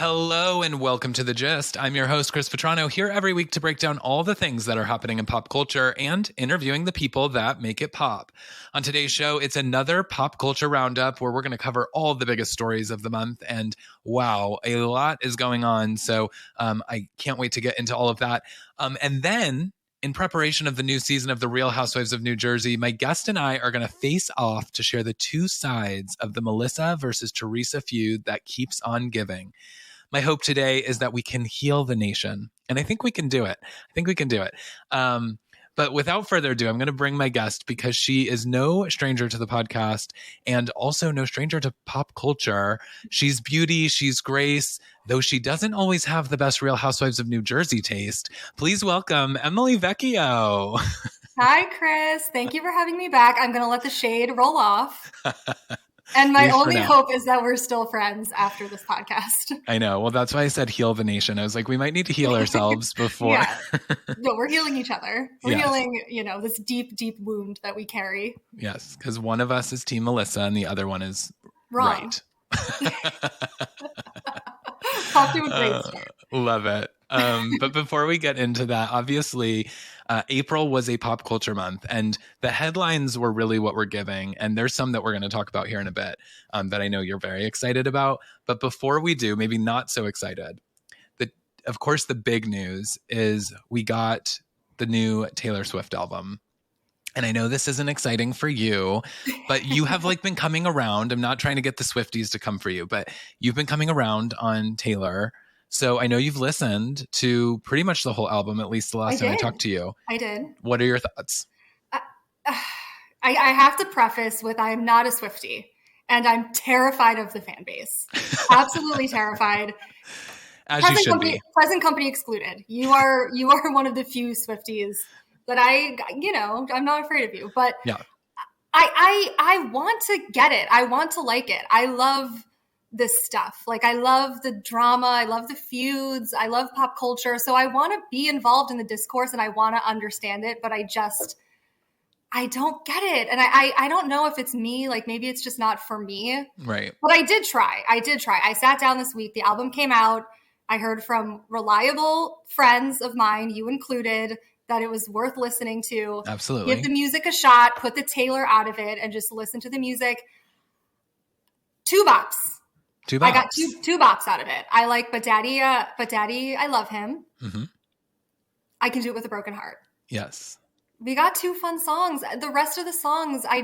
Hello and welcome to The Gist. I'm your host, Chris Petrano, here every week to break down all the things that are happening in pop culture and interviewing the people that make it pop. On today's show, it's another pop culture roundup where we're going to cover all the biggest stories of the month. And wow, a lot is going on. So I can't wait to get into all of that. And then in preparation of the new season of The Real Housewives of New Jersey, my guest and I are going to face off to share the two sides of the Melissa versus Teresa feud that keeps on giving. My hope today is that we can heal the nation. And I think we can do it. But without further ado, I'm going to bring my guest because she is no stranger to the podcast and also no stranger to pop culture. She's beauty, she's grace, though she doesn't always have the best Real Housewives of New Jersey taste. Please welcome Emily Vecchio. Hi, Chris. Thank you for having me back. I'm going to let the shade roll off. And my only hope is that we're still friends after this podcast. I know. Well, that's why I said heal the nation. I was like, we might need to heal ourselves before. Yeah. No, we're healing each other. We're healing, this deep, deep wound that we carry. Yes, because one of us is Team Melissa and the other one is wrong. Right. Off to a great start. Love it. But before we get into that, obviously, April was a pop culture month and the headlines were really what we're giving. And there's some that we're going to talk about here in a bit that I know you're very excited about. But before we do, maybe not so excited. Of course, the big news is we got the new Taylor Swift album. And I know this isn't exciting for you, but you have been coming around. I'm not trying to get the Swifties to come for you, but you've been coming around on Taylor. So I know you've listened to pretty much the whole album, at least the last time I talked to you. I did. What are your thoughts? I have to preface with I'm not a Swiftie and I'm terrified of the fan base. Absolutely terrified. As you should be. Present company excluded. You are one of the few Swifties that I'm not afraid of you, but yeah. I want to get it. I want to like it. I love this stuff. I love the drama. I love the feuds. I love pop culture. So I want to be involved in the discourse and I want to understand it, but I don't get it. And I don't know if it's me, maybe it's just not for me. Right. But I did try. I sat down this week. The album came out. I heard from reliable friends of mine, you included, that it was worth listening to. Absolutely. Give the music a shot, put the Taylor out of it, and just listen to the music. Two bops. I got two bops out of it. I like But Daddy, I love him. Mm-hmm. I Can Do It With a Broken Heart. Yes. We got two fun songs. The rest of the songs, I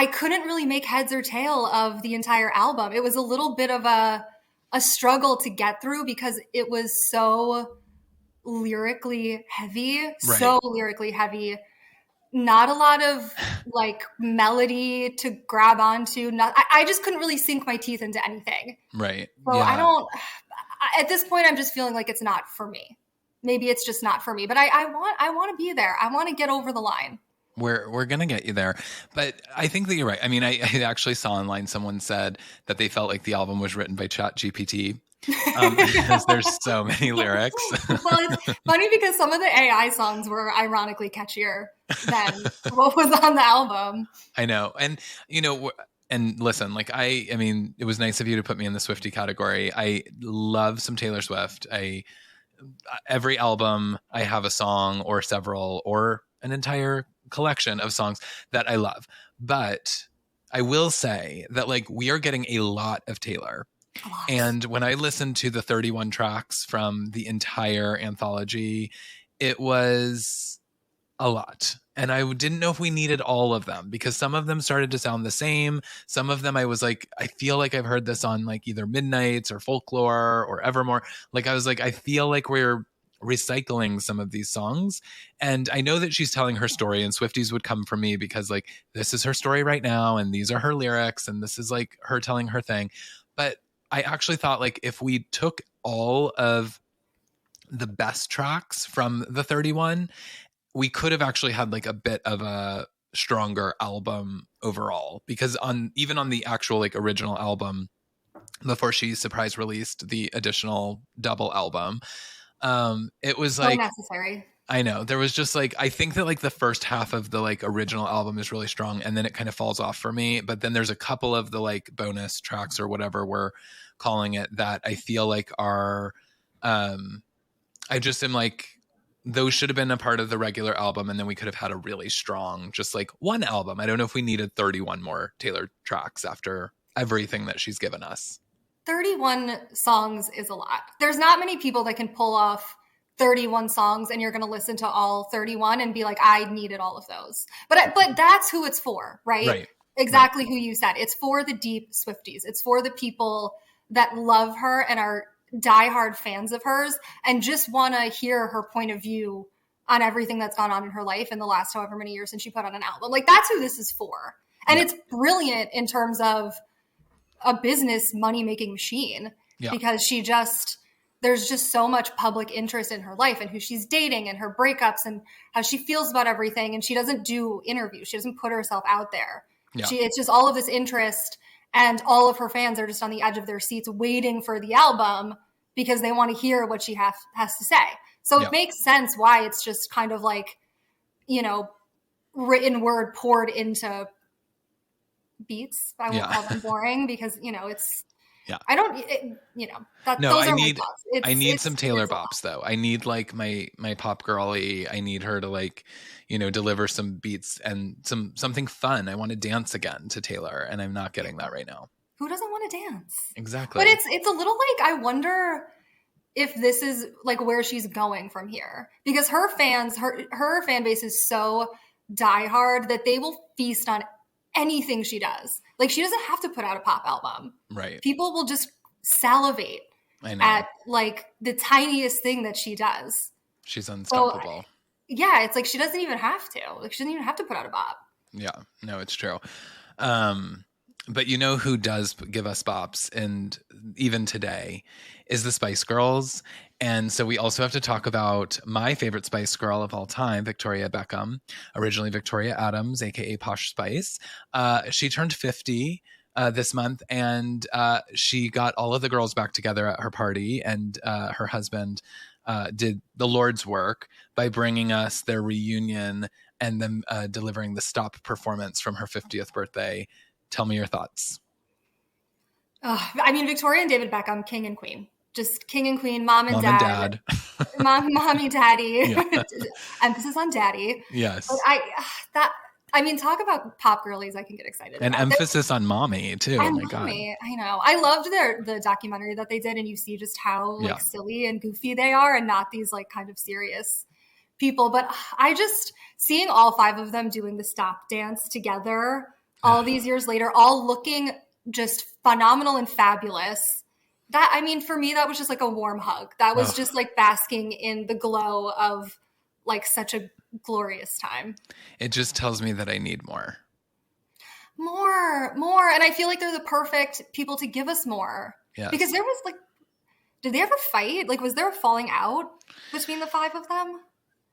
couldn't really make heads or tail of the entire album. It was a little bit of a struggle to get through because it was so lyrically heavy, not a lot of melody to grab onto. I just couldn't really sink my teeth into anything. Right. So yeah. At this point, I'm just feeling like it's not for me. Maybe it's just not for me, but I want to be there. I want to get over the line. We're going to get you there. But I think that you're right. I mean, I actually saw online someone said that they felt like the album was written by ChatGPT. Because there's so many lyrics. Well, it's funny because some of the AI songs were ironically catchier than what was on the album. I know. And, and listen, I mean, it was nice of you to put me in the Swiftie category. I love some Taylor Swift. Every album, I have a song or several or an entire collection of songs that I love. But I will say that we are getting a lot of Taylor. And when I listened to the 31 tracks from the entire anthology, it was a lot. And I didn't know if we needed all of them because some of them started to sound the same. Some of them I was I feel like I've heard this on either Midnights or Folklore or Evermore. I feel like we're recycling some of these songs. And I know that she's telling her story and Swifties would come for me because this is her story right now. And these are her lyrics. And this is her telling her thing. But I actually thought if we took all of the best tracks from the 31, we could have actually had a bit of a stronger album overall, because even on the actual original album before she surprise released the additional double album, it was unnecessary. I know. There was just I think that the first half of the original album is really strong and then it kind of falls off for me. But then there's a couple of the bonus tracks or whatever were calling it, that I feel like are, I just am like, those should have been a part of the regular album, and then we could have had a really strong, just like one album. I don't know if we needed 31 more Taylor tracks after everything that she's given us. 31 songs is a lot. There's not many people that can pull off 31 songs and you're going to listen to all 31 and be like, I needed all of those. But that's who it's for, right? Right. Exactly who you said. It's for the deep Swifties. It's for the people that love her and are diehard fans of hers and just want to hear her point of view on everything that's gone on in her life in the last however many years since she put out an album. Like, that's who this is for. And it's brilliant in terms of a business money-making machine because there's just so much public interest in her life and who she's dating and her breakups and how she feels about everything. And she doesn't do interviews. She doesn't put herself out there. Yeah. It's just all of this interest, and all of her fans are just on the edge of their seats waiting for the album because they want to hear what she has to say. So it makes sense why it's just kind of like, you know, written word poured into beats. I won't call them boring because, you know, it's, I don't, you know, those are my thoughts. I need some Taylor bops though. I need like my pop girly. I need her to like, you know, deliver some beats and something fun. I want to dance again to Taylor, and I'm not getting that right now. Who doesn't want to dance? Exactly. But it's a little like, I wonder if this is like where she's going from here, because her fans, her fan base is so diehard that they will feast on anything she does. Like, she doesn't have to put out a pop album. Right. People will just salivate at like the tiniest thing that she does. She's unstoppable. So, yeah, it's like she doesn't even have to. Like, she doesn't even have to put out a bop. Yeah, no, it's true. But you know who does give us bops, and even today, is the Spice Girls. And so we also have to talk about my favorite Spice Girl of all time, Victoria Beckham, originally Victoria Adams, aka Posh Spice. She turned 50 this month, and she got all of the girls back together at her party, and her husband did the Lord's work by bringing us their reunion and them delivering the stop performance from her 50th birthday. Tell me your thoughts. I mean, Victoria and David Beckham, king and queen. Just king and queen, mom and dad. Mommy, daddy. Yeah. Emphasis on daddy. Yes. But I mean, talk about pop girlies. I can get excited. And emphasis on mommy too. Oh my mommy, God. I know. I loved the documentary that they did, and you see just how like silly and goofy they are, and not these like kind of serious people. But I just seeing all five of them doing the stop dance together all these years later, all looking just phenomenal and fabulous. That, I mean, for me, that was just like a warm hug. That was just like basking in the glow of like such a glorious time. It just tells me that I need more. More. And I feel like they're the perfect people to give us more. Yes. Because there was like, did they ever fight? Like, was there a falling out between the five of them?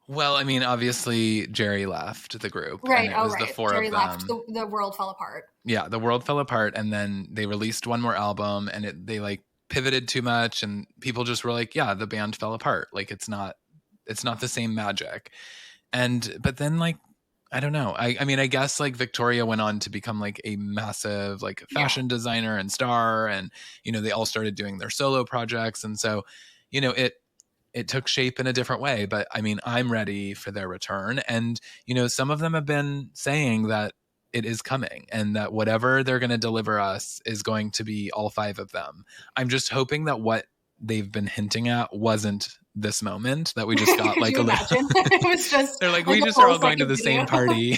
Well, I mean, obviously Jerry left the group. Right. And it was the four Jerry of them. left. The world fell apart. Yeah, the world fell apart, and then they released one more album, and they like pivoted too much, and people just were like, yeah, the band fell apart. Like, it's not the same magic. But then like, I don't know. I mean, I guess like Victoria went on to become like a massive like fashion designer and star, and you know, they all started doing their solo projects, and so, you know, it took shape in a different way. But I mean, I'm ready for their return. And, you know, some of them have been saying that it is coming, and that whatever they're going to deliver us is going to be all five of them. I'm just hoping that what they've been hinting at wasn't this moment that we just got like a little. It was just they're like we just are all going to the same party.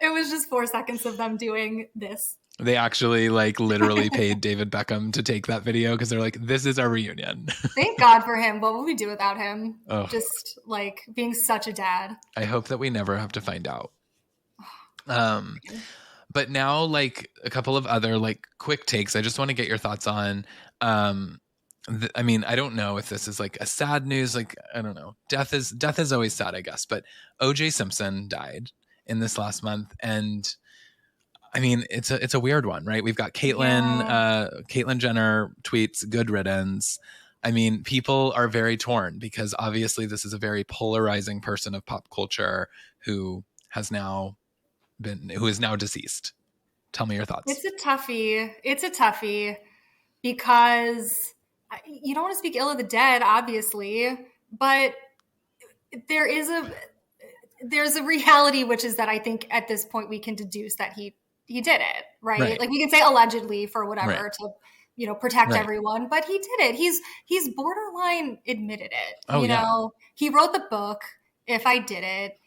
It was just 4 seconds of them doing this. They actually like literally paid David Beckham to take that video because they're like, this is our reunion. Thank God for him. What would we do without him? Oh. Just like being such a dad. I hope that we never have to find out. But now like a couple of other like quick takes. I just want to get your thoughts on, I mean, I don't know if this is like a sad news. Like, I don't know. Death is always sad, I guess. But O.J. Simpson died in this last month, and I mean, it's a weird one, right? We've got Caitlyn Jenner tweets, "Good riddance." I mean, people are very torn because obviously this is a very polarizing person of pop culture who is now deceased. Tell me your thoughts. It's a toughie because you don't want to speak ill of the dead, obviously, but there's a reality, which is that I think at this point we can deduce that he did it, right? Like we can say allegedly for whatever to protect everyone, but he did it. He's borderline admitted it. He wrote the book. If I did it,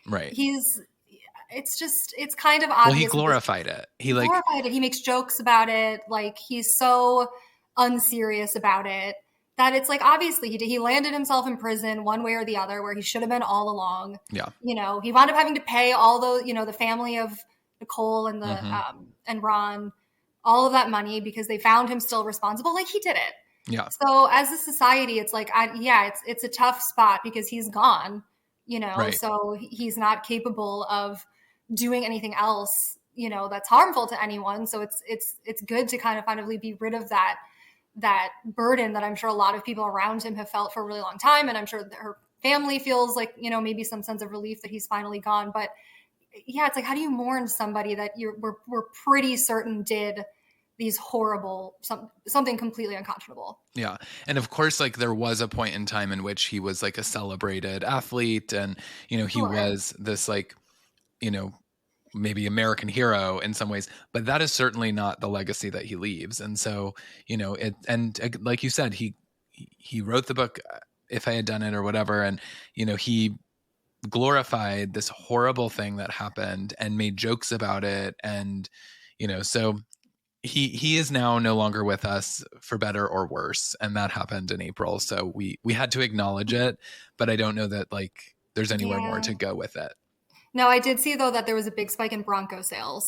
it's kind of obvious. Well, he glorified it. He glorified it. He makes jokes about it. Like he's so unserious about it that it's like, obviously he landed himself in prison one way or the other where he should have been all along. Yeah. He wound up having to pay all those, the family of Nicole and and Ron, all of that money because they found him still responsible. Like he did it. Yeah. So as a society, it's like, it's a tough spot because he's gone, so he's not capable of doing anything else, that's harmful to anyone. So it's good to kind of finally be rid of that burden that I'm sure a lot of people around him have felt for a really long time. And I'm sure that her family feels like, maybe some sense of relief that he's finally gone. But yeah, it's like, how do you mourn somebody that we're pretty certain did these horrible, something completely unconscionable? Yeah. And of course, like there was a point in time in which he was like a celebrated athlete and, he was this like, maybe American hero in some ways, but that is certainly not the legacy that he leaves. And so, like you said, he wrote the book, If I Had Done It or whatever. And, he glorified this horrible thing that happened and made jokes about it. And, so he is now no longer with us for better or worse. And that happened in April. So we had to acknowledge it, but I don't know that like there's anywhere more to go with it. No, I did see, though, that there was a big spike in Bronco sales.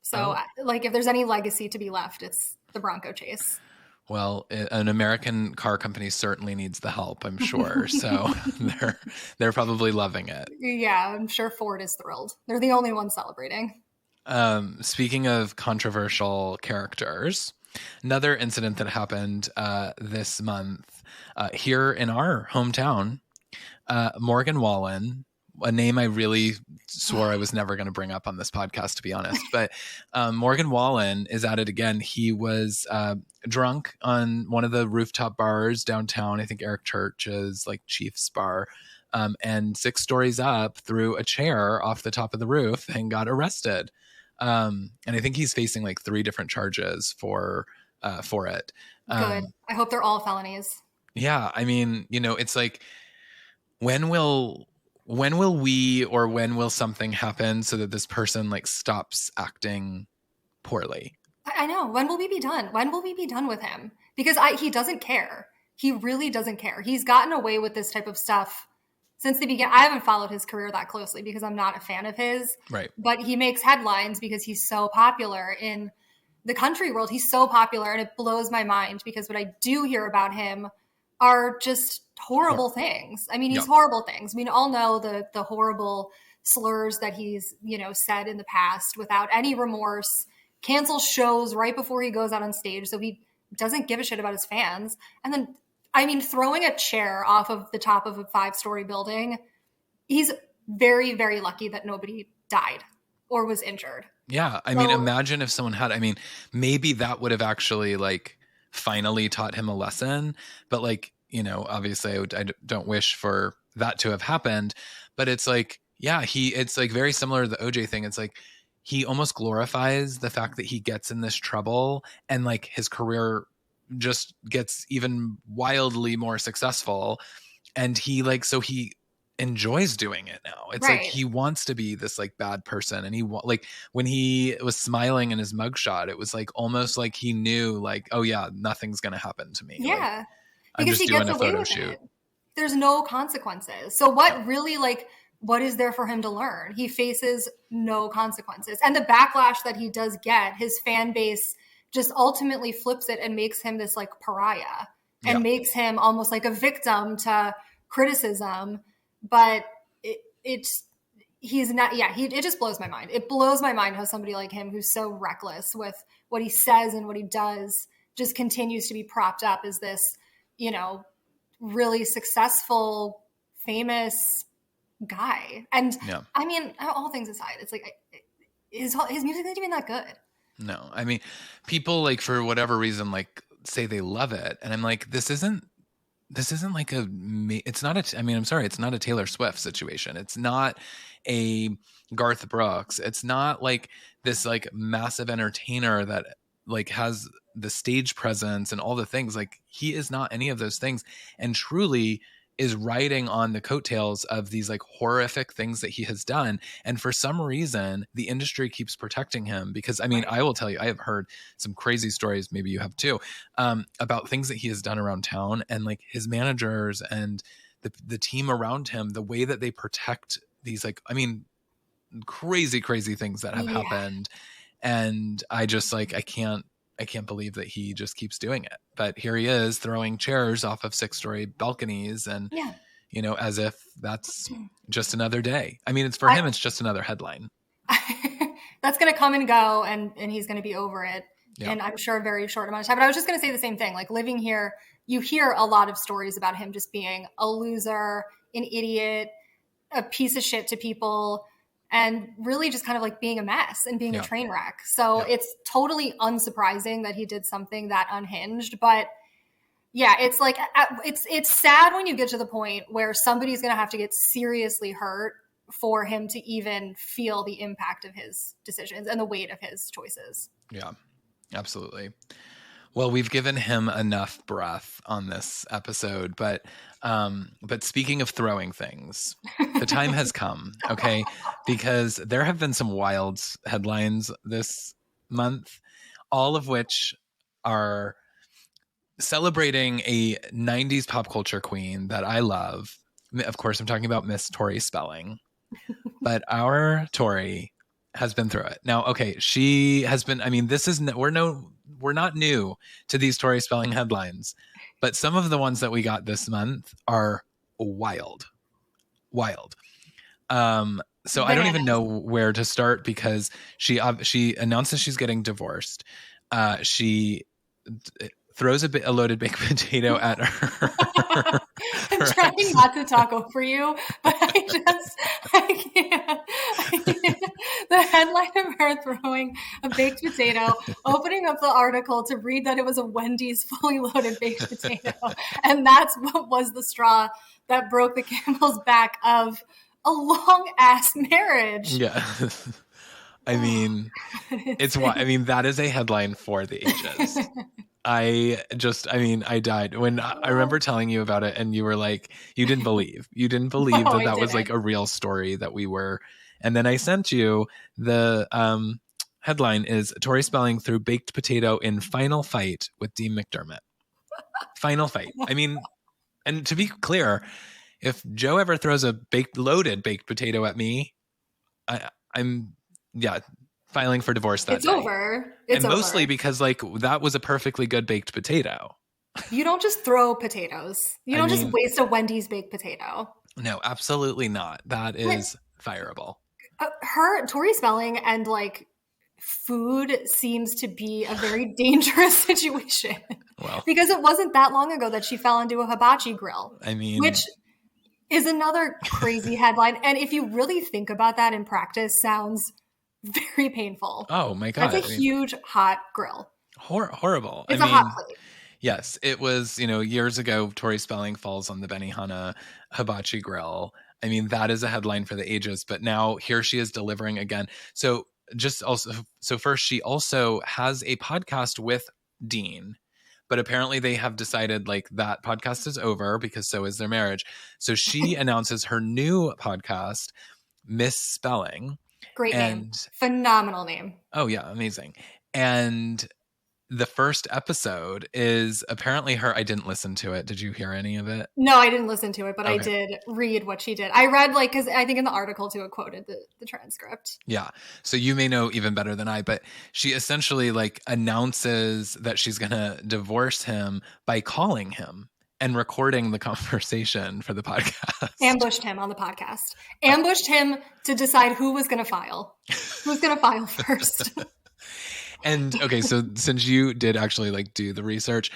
So, like, if there's any legacy to be left, it's the Bronco chase. Well, an American car company certainly needs the help, I'm sure. So they're probably loving it. Yeah, I'm sure Ford is thrilled. They're the only ones celebrating. Speaking of controversial characters, another incident that happened this month here in our hometown, Morgan Wallen, a name I really swore I was never going to bring up on this podcast, to be honest. But Morgan Wallen is at it again. He was drunk on one of the rooftop bars downtown. I think Eric Church's like Chief's bar, and 6 stories up threw a chair off the top of the roof and got arrested. And I think he's facing like 3 different charges for it. Good. I hope they're all felonies. Yeah. I mean, it's like, when will we, or when will something happen so that this person like stops acting poorly? I know. When will we be done? When will we be done with him? Because he doesn't care. He really doesn't care. He's gotten away with this type of stuff since the beginning. I haven't followed his career that closely because I'm not a fan of his. Right. But he makes headlines because he's so popular in the country world. He's so popular, and it blows my mind because what I do hear about him are just horrible things. I mean, he's horrible things. We all know the horrible slurs that he's, said in the past without any remorse, cancels shows right before he goes out on stage. So he doesn't give a shit about his fans. And then, I mean, throwing a chair off of the top of a 5-story building, he's very, very lucky that nobody died or was injured. Yeah. I mean, imagine if someone had, maybe that would have actually like finally taught him a lesson, but like, obviously I don't wish for that to have happened, but it's like, it's like very similar to the OJ thing. It's like, he almost glorifies the fact that he gets in this trouble and like his career just gets even wildly more successful. And he enjoys doing it now. It's like he wants to be this like bad person, and like when he was smiling in his mugshot, it was like almost like he knew like, oh yeah, nothing's gonna happen to me. Yeah, like, I'm just doing a photo shoot. There's no consequences. So what really what is there for him to learn? He faces no consequences, and the backlash that he does get, his fan base just ultimately flips it and makes him this like pariah and makes him almost like a victim to criticism. But he's not, it just blows my mind. It blows my mind how somebody like him, who's so reckless with what he says and what he does, just continues to be propped up as this, really successful, famous guy. And I mean, all things aside, it's like his music isn't even that good. No, I mean, people like for whatever reason, like say they love it. And I'm like, this isn't like it's not a, I mean, I'm sorry, it's not a Taylor Swift situation. It's not a Garth Brooks. It's not like this like massive entertainer that like has the stage presence and all the things. Like, he is not any of those things, and truly is riding on the coattails of these like horrific things that he has done. And for some reason, the industry keeps protecting him because, I mean, I will tell you, I have heard some crazy stories, maybe you have too, about things that he has done around town, and like his managers and the team around him, the way that they protect these, like, I mean, crazy things that have happened. And I just like, I can't believe that he just keeps doing it. But here he is throwing chairs off of 6-story balconies, and you know, as if that's just another day. I mean, it's for him, it's just another headline. That's going to come and go, and he's going to be over it. Yeah. And I'm sure a very short amount of time. But I was just going to say the same thing. Like, living here, you hear a lot of stories about him just being a loser, an idiot, a piece of shit to people, and really just kind of like being a mess and being a train wreck. So it's totally unsurprising that he did something that unhinged. But yeah, it's like, it's sad when you get to the point where somebody's going to have to get seriously hurt for him to even feel the impact of his decisions and the weight of his choices. Yeah, absolutely. Well, we've given him enough breath on this episode, but speaking of throwing things, the time has come, okay? Because there have been some wild headlines this month, all of which are celebrating a 90s pop culture queen that I love. Of course, I'm talking about Miss Tori Spelling, but our Tori has been through it. Now, okay, she has been, I mean, this is, we're not new to these Tori Spelling headlines, but some of the ones that we got this month are wild. So I don't even know where to start, because she announces she's getting divorced. She throws a loaded baked potato at her. I'm trying not to talk over you, but I can't. The headline of her throwing a baked potato, opening up the article to read that it was a Wendy's fully loaded baked potato. And that's what was the straw that broke the camel's back of a long ass marriage. Yeah. I mean, that is a headline for the ages. I died when I remember telling you about it, and you were like, you didn't believe that was like a real story that we were. And then I sent you the headline is Tori Spelling threw baked potato in final fight with Dean McDermott. Final fight. I mean, and to be clear, if Joe ever throws a loaded baked potato at me, I'm filing for divorce that it's day. Over. It's and mostly over. Because like that was a perfectly good baked potato. You don't just throw potatoes. You don't just waste a Wendy's baked potato. No, absolutely not. That is fireable. Tori Spelling and like food seems to be a very dangerous situation. Well, because it wasn't that long ago that she fell into a hibachi grill. I mean, which is another crazy headline. And if you really think about that in practice, sounds very painful. Oh my God. That's a huge hot grill. Horrible. It's a hot plate. Yes, it was, years ago, Tori Spelling falls on the Benihana hibachi grill. I mean, that is a headline for the ages, but now here she is delivering again. So first, she also has a podcast with Dean, but apparently they have decided like that podcast is over because so is their marriage. So she announces her new podcast, Miss Spelling. Great name. Phenomenal name. Oh, yeah. Amazing. And the first episode is apparently her. I didn't listen to it. Did you hear any of it? No, I didn't listen to it, but okay. I did read what she did. I read because I think in the article too, it quoted the transcript. Yeah. So you may know even better than I, but she essentially like announces that she's going to divorce him by calling him and recording the conversation for the podcast. Ambushed him on the podcast. Ambushed him to decide who was going to file. Who's going to file first. And okay, so since you did actually like do the research,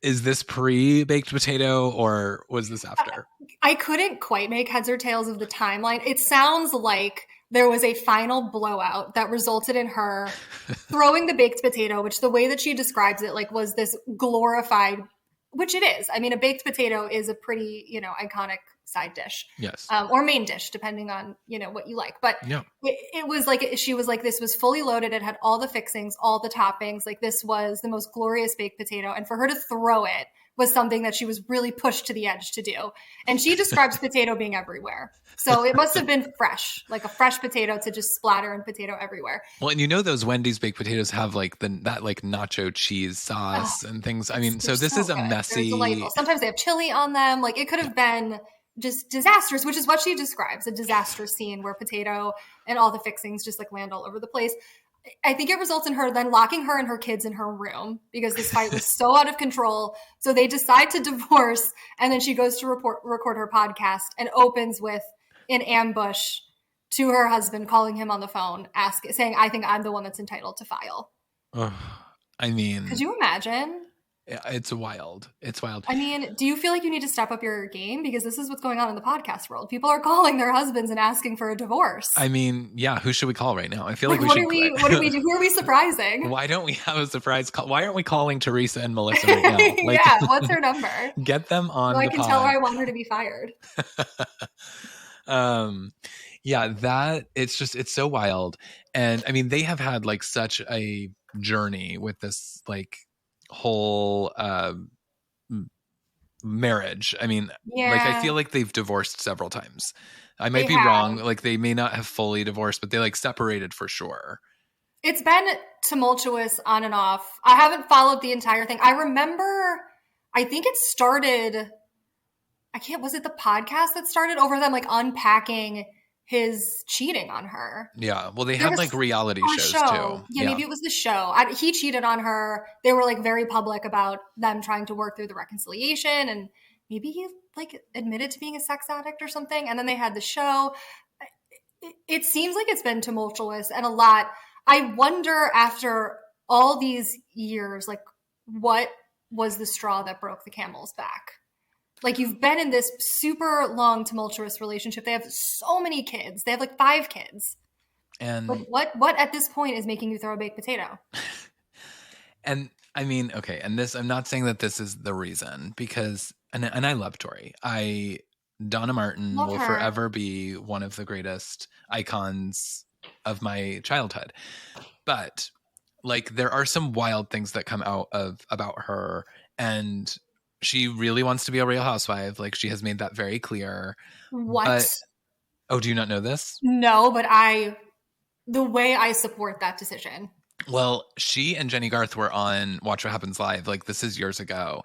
is this pre-baked potato or was this after? I couldn't quite make heads or tails of the timeline. It sounds like there was a final blowout that resulted in her throwing the baked potato, which the way that she describes it, like, was this glorified, which it is. I mean, a baked potato is a pretty, iconic side dish. Yes. Or main dish, depending on, what you like. But it was like, she was like, this was fully loaded. It had all the fixings, all the toppings. Like, this was the most glorious baked potato. And for her to throw it was something that she was really pushed to the edge to do. And she describes potato being everywhere. So it must have been fresh, like a fresh potato to just splatter and potato everywhere. Well, and those Wendy's baked potatoes have like that like nacho cheese sauce and things. I mean, so this is a messy. Sometimes they have chili on them. Like, it could have been just disastrous, which is what she describes, a disastrous scene where potato and all the fixings just like land all over the place. I think it results in her then locking her and her kids in her room because this fight was so out of control. So they decide to divorce, and then she goes to record her podcast and opens with an ambush to her husband, calling him on the phone, saying, "I think I'm the one that's entitled to file." I mean, could you imagine? It's wild. It's wild. I mean, do you feel like you need to step up your game? Because this is what's going on in the podcast world. People are calling their husbands and asking for a divorce. I mean, yeah, who should we call right now? I feel like we what should. What do we do? Who are we surprising? Why don't we have a surprise call? Why aren't we calling Teresa and Melissa right now? Like, yeah, what's her number? Get them on so the I can pod. tell her I want her to be fired. Yeah, it's so wild. And I mean, they have had like such a journey with this like whole marriage. I mean, like, I feel like they've divorced several times. I might be wrong. Like, they may not have fully divorced, but they like separated for sure. It's been tumultuous on and off. I haven't followed the entire thing. I remember, I think it started, was it the podcast that started over them like unpacking his cheating on her? Yeah. Well, they had like reality shows too. Yeah, maybe it was the show. He cheated on her. They were like very public about them trying to work through the reconciliation, and maybe he like admitted to being a sex addict or something. And then they had the show. It seems like it's been tumultuous and a lot. I wonder, after all these years, like, what was the straw that broke the camel's back? Like, you've been in this super long, tumultuous relationship. They have so many kids. They have like 5 kids. And like, what at this point is making you throw a baked potato? And I mean, okay. And this, I'm not saying that this is the reason, because, and I love Tori. Donna Martin will forever be one of the greatest icons of my childhood. But like, there are some wild things that come out about her, and she really wants to be a Real Housewife. Like, she has made that very clear. What? Do you not know this? No, but the way I support that decision. Well, she and Jenny Garth were on Watch What Happens Live. Like, this is years ago.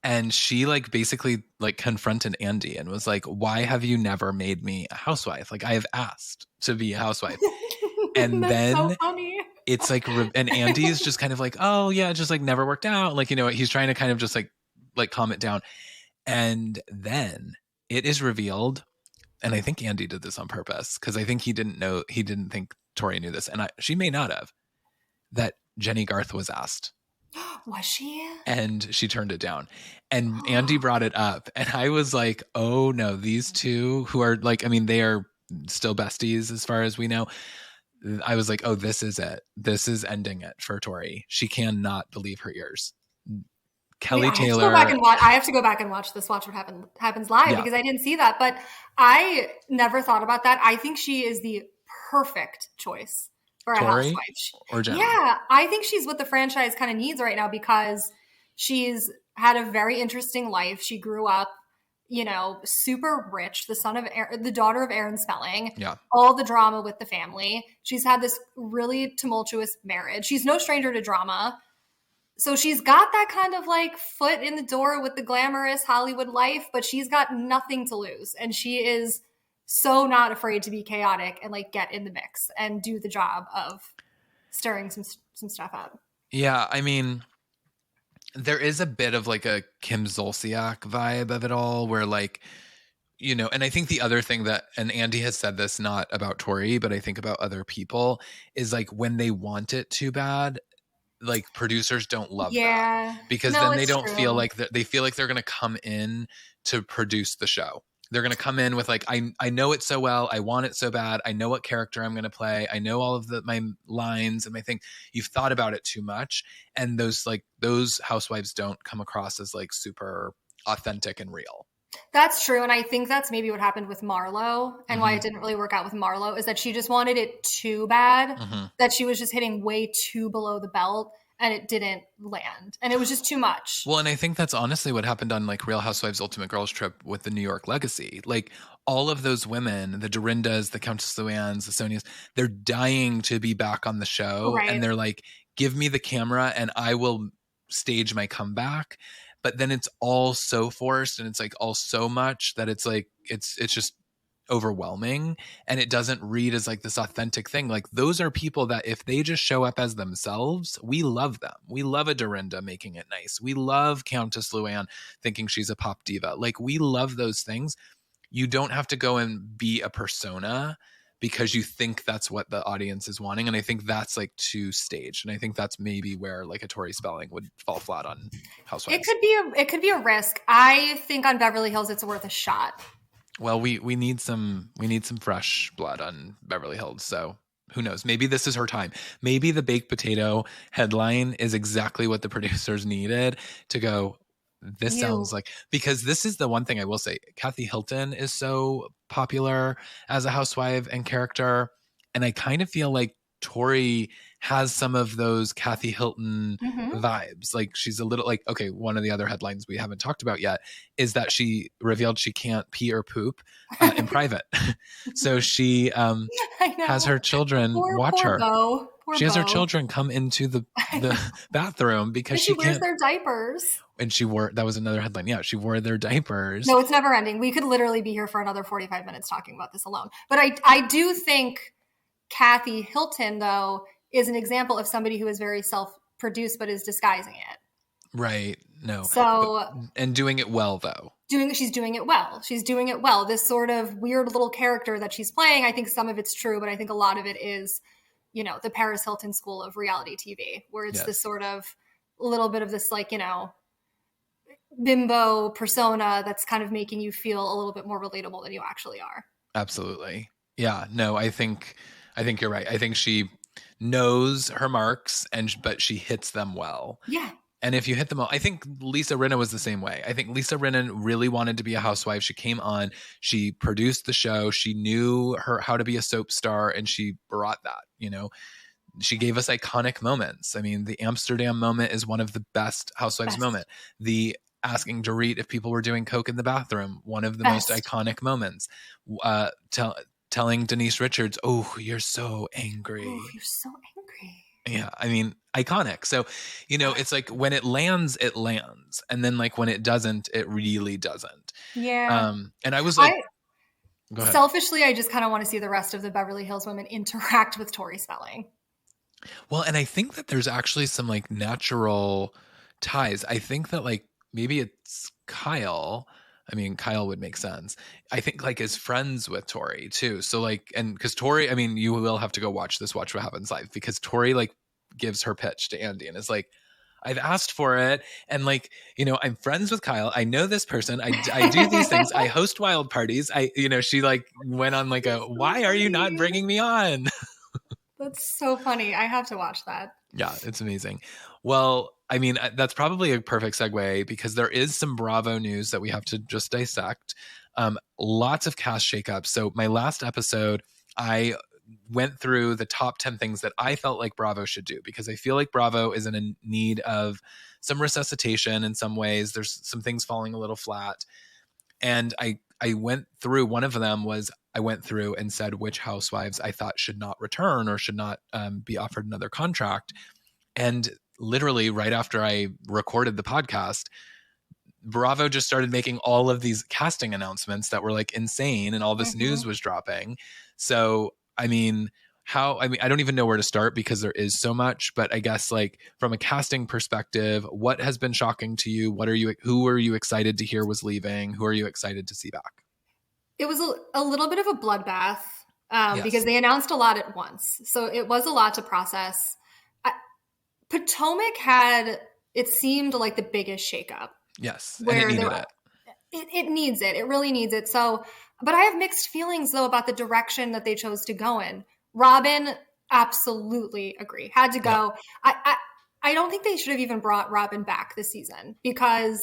And she like basically like confronted Andy and was like, "Why have you never made me a housewife? Like, I have asked to be a housewife." And then so funny. It's like, and Andy's just kind of like, "Oh yeah, it just like never worked out." Like, he's trying to kind of just like calm it down. And then it is revealed, and I think Andy did this on purpose, because I think he didn't think Tori knew this, and she may not have, that Jenny Garth was asked. Was she? And she turned it down. And Andy brought it up, and I was like, oh no, these two, who are like, I mean, they are still besties as far as we know. I was like, oh, this is it. This is ending it for Tori. She cannot believe her ears. Kelly Taylor. I have to go back and watch this. Watch What Happens Live, because I didn't see that. But I never thought about that. I think she is the perfect choice for a housewife. Or Jenny. Yeah, I think she's what the franchise kind of needs right now, because she's had a very interesting life. She grew up, super rich, the daughter of Aaron Spelling. Yeah. All the drama with the family. She's had this really tumultuous marriage. She's no stranger to drama. So she's got that kind of like foot in the door with the glamorous Hollywood life, but she's got nothing to lose. And she is so not afraid to be chaotic and like get in the mix and do the job of stirring some stuff up. Yeah. I mean, there is a bit of like a Kim Zolciak vibe of it all, where like, and I think the other thing that, and Andy has said this not about Tori, but I think about other people, is like, when they want it too bad, like, producers don't love that, because then they don't feel like they feel like they're going to come in to produce the show. They're going to come in with like, I know it so well. I want it so bad. I know what character I'm going to play. I know all of my lines and my thing. You've thought about it too much. And those housewives don't come across as like super authentic and real. That's true. And I think that's maybe what happened with Marlo and why it didn't really work out with Marlo is that she just wanted it too bad, that she was just hitting way too below the belt and it didn't land. And it was just too much. Well, and I think that's honestly what happened on like Real Housewives Ultimate Girls Trip with the New York Legacy. Like all of those women, the Dorindas, the Countess Luanns, the Sonias, they're dying to be back on the show. Right. And they're like, give me the camera and I will stage my comeback. But then it's all so forced and it's like all so much that it's like, it's just overwhelming and it doesn't read as like this authentic thing. Like those are people that if they just show up as themselves, we love them. We love a Dorinda making it nice. We love Countess Luann thinking she's a pop diva. Like we love those things. You don't have to go and be a persona because you think that's what the audience is wanting. And I think that's like too staged. And I think that's maybe where like a Tori Spelling would fall flat on Housewives. It could be a risk. I think on Beverly Hills it's worth a shot. Well, we need some fresh blood on Beverly Hills. So who knows? Maybe this is her time. Maybe the baked potato headline is exactly what the producers needed to go. This sounds like, because this is the one thing I will say. Kathy Hilton is so popular as a housewife and character. And I kind of feel like Tori has some of those Kathy Hilton vibes. Like she's a little like, okay, one of the other headlines we haven't talked about yet is that she revealed she can't pee or poop in private. So she has her children watch her. She has her children come into the bathroom because she wears their diapers. And that was another headline. Yeah, she wore their diapers. No, it's never ending. We could literally be here for another 45 minutes talking about this alone. But I do think Kathy Hilton, though, is an example of somebody who is very self-produced but is disguising it. Right. No. So and doing it well, though. She's doing it well. She's doing it well. This sort of weird little character that she's playing, I think some of it's true, but I think a lot of it is, the Paris Hilton school of reality TV, where it's this sort of a little bit of this like, bimbo persona that's kind of making you feel a little bit more relatable than you actually are. Absolutely. Yeah. No, I think you're right. I think she knows her marks but she hits them well. Yeah. And if you hit them all, I think Lisa Rinna was the same way. I think Lisa Rinna really wanted to be a housewife. She came on, she produced the show. She knew how to be a soap star and she brought that, She gave us iconic moments. I mean, the Amsterdam moment is one of the best housewives moment. The asking Dorit if people were doing coke in the bathroom, one of the most iconic moments. Telling Denise Richards, "Oh, you're so angry. Oh, you're so angry." Yeah, I mean, iconic. So, it's like when it lands, and then like when it doesn't, it really doesn't. Yeah. And I was like, go ahead. Selfishly, I just kind of want to see the rest of the Beverly Hills women interact with Tori Spelling. Well, and I think that there's actually some like natural ties. I think that like maybe it's Kyle. I mean, Kyle would make sense. I think like is friends with Tori too. So like, and because Tori, I mean, you will have to go watch What Happens Live, because Tori like gives her pitch to Andy and is like, I've asked for it. And like, I'm friends with Kyle. I know this person. I do these things. I host wild parties. She like went on like why are you not bringing me on? That's so funny. I have to watch that. Yeah, it's amazing. Well, I mean, that's probably a perfect segue because there is some Bravo news that we have to just dissect. Lots of cast shakeups. So my last episode, I went through the top 10 things that I felt like Bravo should do, because I feel like Bravo is in a need of some resuscitation in some ways. There's some things falling a little flat. And I went through, one of them was I went through and said which housewives I thought should not return or should not be offered another contract. And literally right after I recorded the podcast, Bravo just started making all of these casting announcements that were like insane, and all this news was dropping. So, I mean, I don't even know where to start because there is so much, but I guess like from a casting perspective, what has been shocking to you? Who are you excited to hear was leaving? Who are you excited to see back? It was a little bit of a bloodbath because they announced a lot at once. So it was a lot to process. Potomac had, it seemed like the biggest shakeup. Yes, and it needed it. It needs it. It really needs it. So, but I have mixed feelings though about the direction that they chose to go in. Robin, absolutely agree. Had to go. I don't think they should have even brought Robin back this season because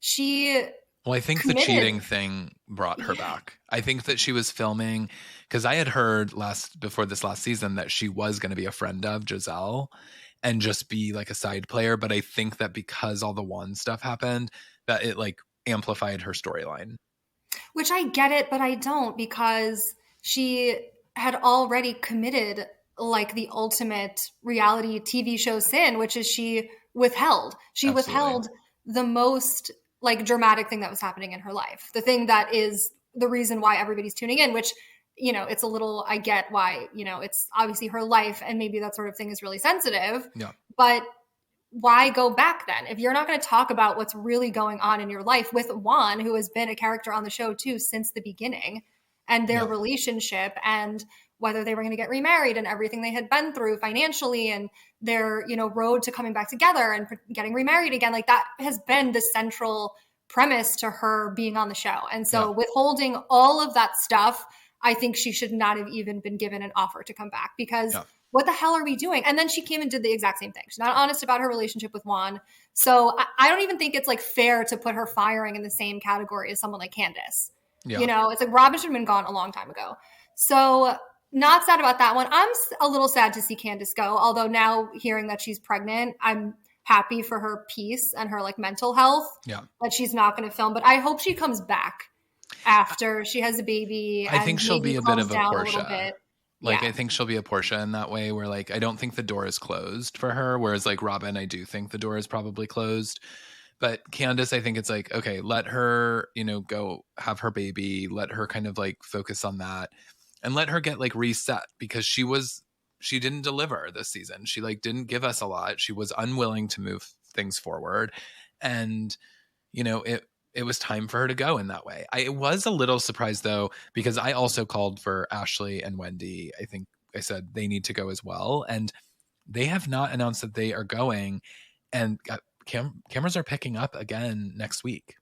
she Well, I think committed. the cheating thing brought her back. I think that she was filming because I had heard before this last season that she was going to be a friend of Giselle and just be like a side player. But I think that because all the Juan stuff happened, that it like amplified her storyline. Which I get it, but I don't because she had already committed like the ultimate reality TV show sin, which is she withheld. She Absolutely. withheld the most like dramatic thing that was happening in her life. The thing that is the reason why everybody's tuning in, which, you know, it's a little, I get why, you know, it's obviously her life and maybe that sort of thing is really sensitive. Yeah. But why go back then? If you're not going to talk about what's really going on in your life with Juan, who has been a character on the show too since the beginning, and their relationship and whether they were going to get remarried and everything they had been through financially and their, you know, road to coming back together and getting remarried again, like that has been the central premise to her being on the show. And so withholding all of that stuff, I think she should not have even been given an offer to come back because what the hell are we doing? And then she came and did the exact same thing. She's not honest about her relationship with Juan. So I don't even think it's like fair to put her firing in the same category as someone like Candace. Yeah. You know, it's like Robin should have been gone a long time ago. So not sad about that one. I'm a little sad to see Candace go. Although now hearing that she's pregnant, I'm happy for her peace and her like mental health that she's not going to film. But I hope she comes back after she has a baby. I think she'll be a bit of a Portia. Like, I think she'll be a Portia in that way where, like, I don't think the door is closed for her. Whereas, like, Robin, I do think the door is probably closed. But Candace, I think it's like, okay, let her, you know, go have her baby. Let her kind of, like, focus on that. And let her get, like, reset. Because she didn't deliver this season. She, like, didn't give us a lot. She was unwilling to move things forward. And, you know, it was time for her to go in that way. I was a little surprised though, because I also called for Ashley and Wendy. I think I said they need to go as well. And they have not announced that they are going, and cameras are picking up again next week.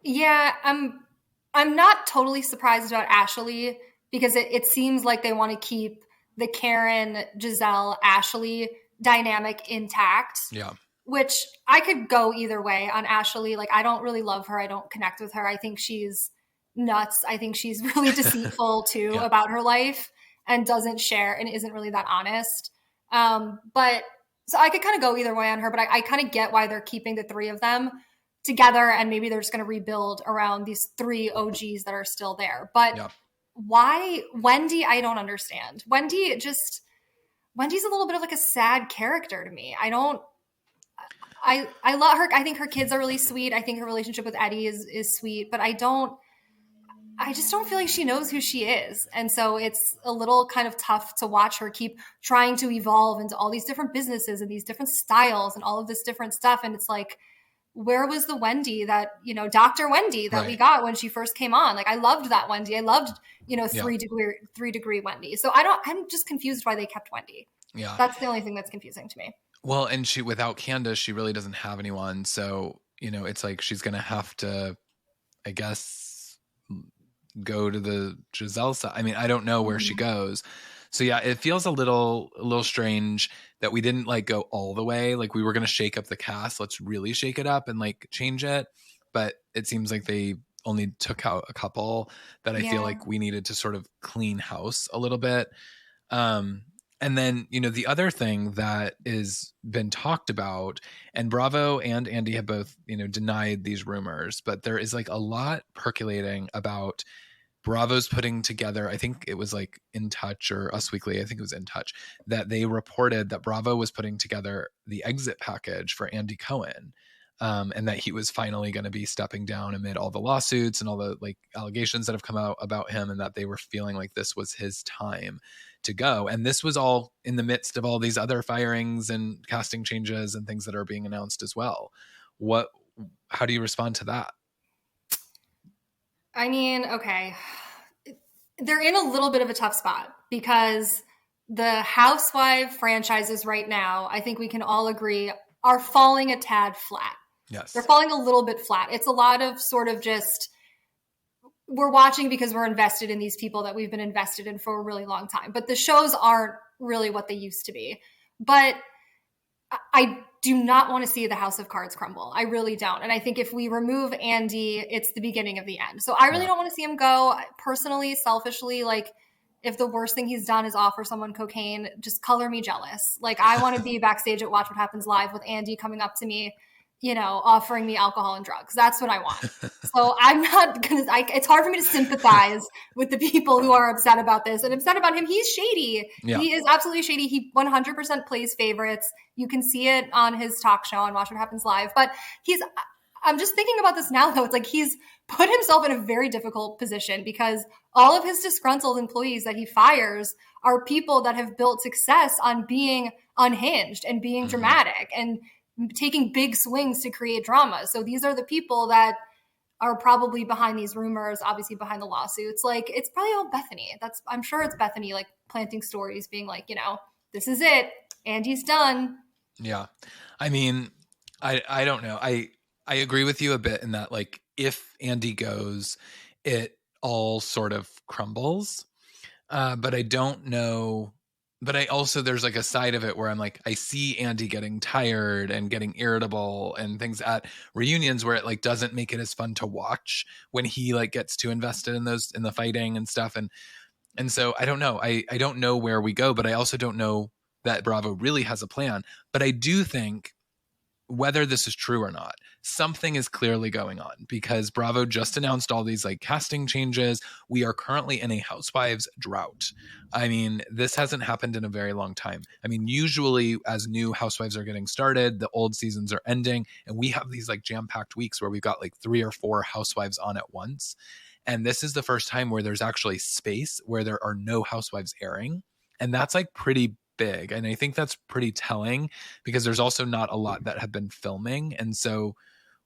Yeah. I'm not totally surprised about Ashley because it seems like they want to keep the Karen, Giselle, Ashley dynamic intact. Yeah. Which I could go either way on Ashley. Like, I don't really love her. I don't connect with her. I think she's nuts. I think she's really deceitful too about her life and doesn't share and isn't really that honest. But so I could kind of go either way on her, but I kind of get why they're keeping the three of them together and maybe they're just going to rebuild around these three OGs that are still there. But why Wendy? I don't understand. Wendy's a little bit of like a sad character to me. I love her. I think her kids are really sweet. I think her relationship with Eddie is sweet, but I just don't feel like she knows who she is. And so it's a little kind of tough to watch her keep trying to evolve into all these different businesses and these different styles and all of this different stuff. And it's like, where was the Wendy that, you know, Dr. Wendy that we got when she first came on? Like, I loved that Wendy. I loved, you know, 3-degree Wendy. So I'm just confused why they kept Wendy. Yeah. That's the only thing that's confusing to me. Well, and without Candace, she really doesn't have anyone. So, you know, it's like she's going to have to, I guess, go to the Giselle side. I mean, I don't know where she goes. So yeah, it feels a little strange that we didn't like go all the way. Like we were going to shake up the cast. Let's really shake it up and like change it. But it seems like they only took out a couple that I feel like we needed to sort of clean house a little bit. And then, you know, the other thing that is been talked about, and Bravo and Andy have both, you know, denied these rumors, but there is like a lot percolating about Bravo's putting together, I think it was like In Touch or Us Weekly, I think it was In Touch, that they reported that Bravo was putting together the exit package for Andy Cohen. And that he was finally going to be stepping down amid all the lawsuits and all the like allegations that have come out about him, and that they were feeling like this was his time to go. And this was all in the midst of all these other firings and casting changes and things that are being announced as well. How do you respond to that? I mean, okay. They're in a little bit of a tough spot because the Housewives franchises right now, I think we can all agree, are falling a tad flat. Yes. They're falling a little bit flat. It's a lot of sort of just, we're watching because we're invested in these people that we've been invested in for a really long time. But the shows aren't really what they used to be. But I do not want to see the House of Cards crumble. I really don't. And I think if we remove Andy, it's the beginning of the end. So I really don't want to see him go. Personally, selfishly, like, if the worst thing he's done is offer someone cocaine, just color me jealous. Like, I want to be backstage at Watch What Happens Live with Andy coming up to me, you know, offering me alcohol and drugs. That's what I want. So I'm not going to, it's hard for me to sympathize with the people who are upset about this and upset about him. He's shady. Yeah. He is absolutely shady. He 100% plays favorites. You can see it on his talk show on Watch What Happens Live. But I'm just thinking about this now, though. It's like he's put himself in a very difficult position because all of his disgruntled employees that he fires are people that have built success on being unhinged and being dramatic and taking big swings to create drama. So these are the people that are probably behind these rumors, obviously behind the lawsuits. Like, it's probably all Bethany. I'm sure it's Bethany, like, planting stories, being like, you know, this is it. Andy's done. Yeah. I mean, I don't know. I agree with you a bit in that, like, if Andy goes, it all sort of crumbles. But I don't know. But I also, there's like a side of it where I'm like, I see Andy getting tired and getting irritable and things at reunions where it like doesn't make it as fun to watch when he like gets too invested in the fighting and stuff. And so I don't know. I don't know where we go, but I also don't know that Bravo really has a plan. But I do think, whether this is true or not, something is clearly going on because Bravo just announced all these like casting changes. We are currently in a Housewives drought. I mean, this hasn't happened in a very long time. I mean, usually as new Housewives are getting started, the old seasons are ending, and we have these like jam-packed weeks where we've got like 3 or 4 Housewives on at once. And this is the first time where there's actually space where there are no Housewives airing. And that's like pretty big. And I think that's pretty telling because there's also not a lot that have been filming. And so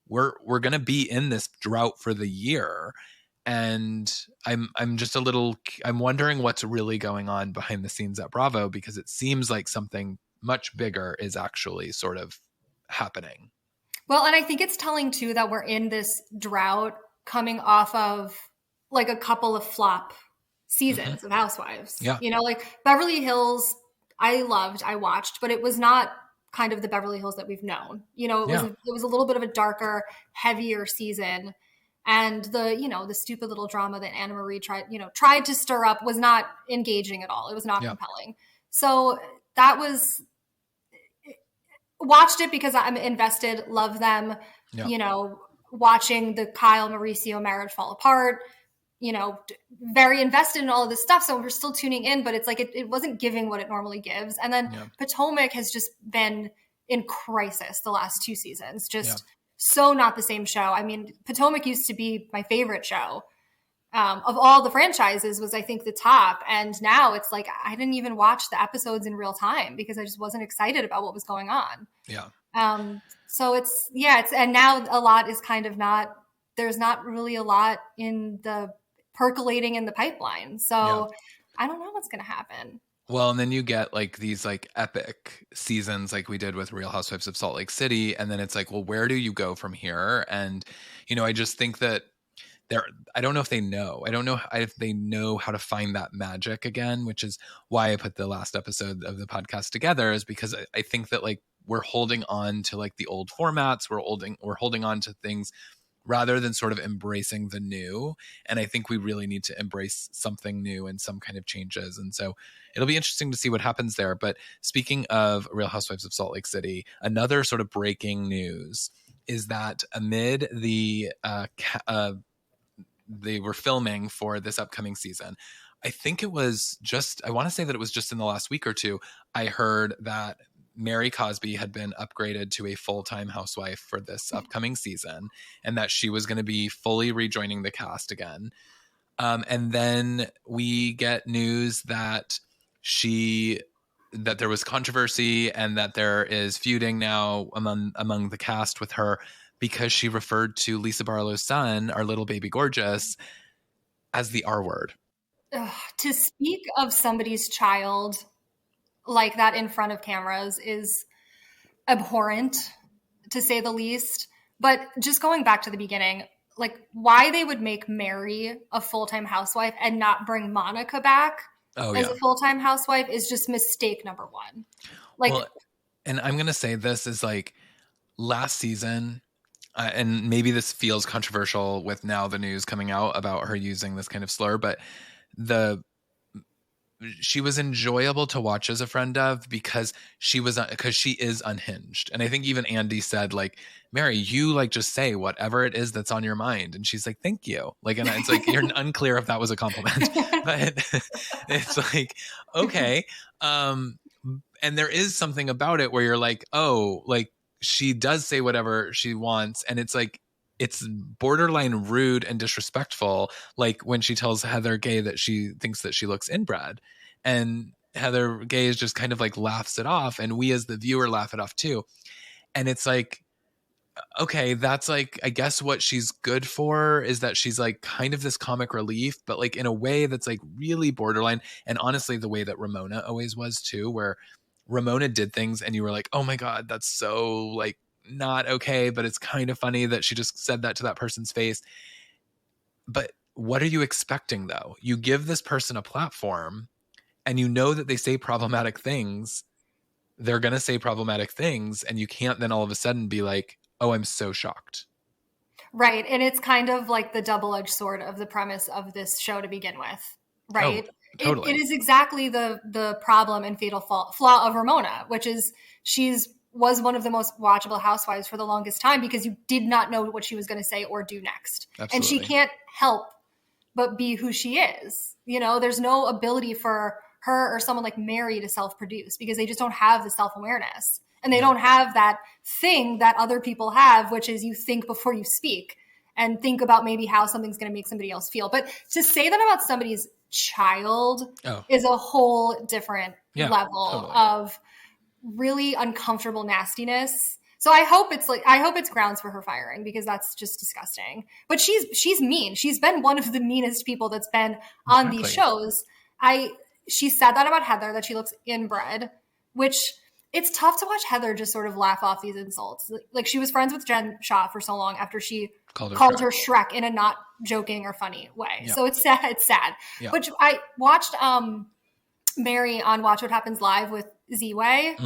we're going to be in this drought for the year. And I'm just I'm wondering what's really going on behind the scenes at Bravo, because it seems like something much bigger is actually sort of happening. Well, and I think it's telling too that we're in this drought coming off of like a couple of flop seasons of Housewives. Yeah. You know, like Beverly Hills, I watched, but it was not kind of the Beverly Hills that we've known. You know, it was a little bit of a darker, heavier season. And the stupid little drama that Anna Marie tried to stir up was not engaging at all. It was not compelling. So that was, watched it because I'm invested, love them, watching the Kyle Mauricio marriage fall apart, very invested in all of this stuff. So we're still tuning in, but it's like, it wasn't giving what it normally gives. And then Potomac has just been in crisis the last 2 seasons, so not the same show. I mean, Potomac used to be my favorite show of all the franchises, was I think the top. And now it's like, I didn't even watch the episodes in real time because I just wasn't excited about what was going on. Yeah. So it's, and now a lot is kind of there's not really a lot in the percolating in the pipeline. So I don't know what's going to happen. Well, and then you get like these like epic seasons like we did with Real Housewives of Salt Lake City. And then it's like, well, where do you go from here? And, I just think that I don't know if they know. I don't know if they know how to find that magic again, which is why I put the last episode of the podcast together, is because I think that like we're holding on to like the old formats. We're holding on to things rather than sort of embracing the new. And I think we really need to embrace something new and some kind of changes. And so it'll be interesting to see what happens there. But speaking of Real Housewives of Salt Lake City, another sort of breaking news is that amid they were filming for this upcoming season, I want to say that it was just in the last week or two, I heard that Mary Cosby had been upgraded to a full-time housewife for this upcoming season, and that she was going to be fully rejoining the cast again. And then we get news that there was controversy and that there is feuding now among the cast with her because she referred to Lisa Barlow's son, our little baby gorgeous, as the R word. To speak of somebody's child like that in front of cameras is abhorrent, to say the least. But just going back to the beginning, like why they would make Mary a full-time housewife and not bring Monica back as a full-time housewife is just mistake number one. Like, well, and I'm going to say this is like last season, and maybe this feels controversial with now the news coming out about her using this kind of slur, but she was enjoyable to watch as a friend of because she is unhinged. And I think even Andy said like, Mary, you like just say whatever it is that's on your mind. And she's like, thank you. Like, and it's like, you're unclear if that was a compliment, but it's like, okay. And there is something about it where you're like, oh, like she does say whatever she wants. And it's like, it's borderline rude and disrespectful. Like when she tells Heather Gay that she thinks that she looks inbred, and Heather Gay is just kind of like laughs it off. And we as the viewer laugh it off too. And it's like, okay, that's like, I guess what she's good for is that she's like kind of this comic relief, but like in a way that's like really borderline. And honestly, the way that Ramona always was too, where Ramona did things and you were like, oh my God, that's so like not okay, but it's kind of funny that she just said that to that person's face. But what are you expecting though? You give this person a platform and you know that they say problematic things. They're going to say problematic things, and you can't then all of a sudden be like, oh, I'm so shocked. Right. And it's kind of like the double-edged sword of the premise of this show to begin with. Right. Oh, totally. It is exactly the problem and fatal flaw of Ramona, which is was one of the most watchable housewives for the longest time because you did not know what she was going to say or do next. Absolutely. And she can't help but be who she is. You know, there's no ability for her or someone like Mary to self-produce because they just don't have the self-awareness. And they don't have that thing that other people have, which is you think before you speak and think about maybe how something's going to make somebody else feel. But to say that about somebody's child is a whole different level of really uncomfortable nastiness. So I hope it's grounds for her firing because that's just disgusting. But she's mean. She's been one of the meanest people that's been on these shows. She said that about Heather, that she looks inbred, which it's tough to watch Heather just sort of laugh off these insults. Like she was friends with Jen Shah for so long after she called her Shrek in a not joking or funny way. Yeah. So it's sad. It's sad. Yeah. But I watched Mary on Watch What Happens Live with Z-Way,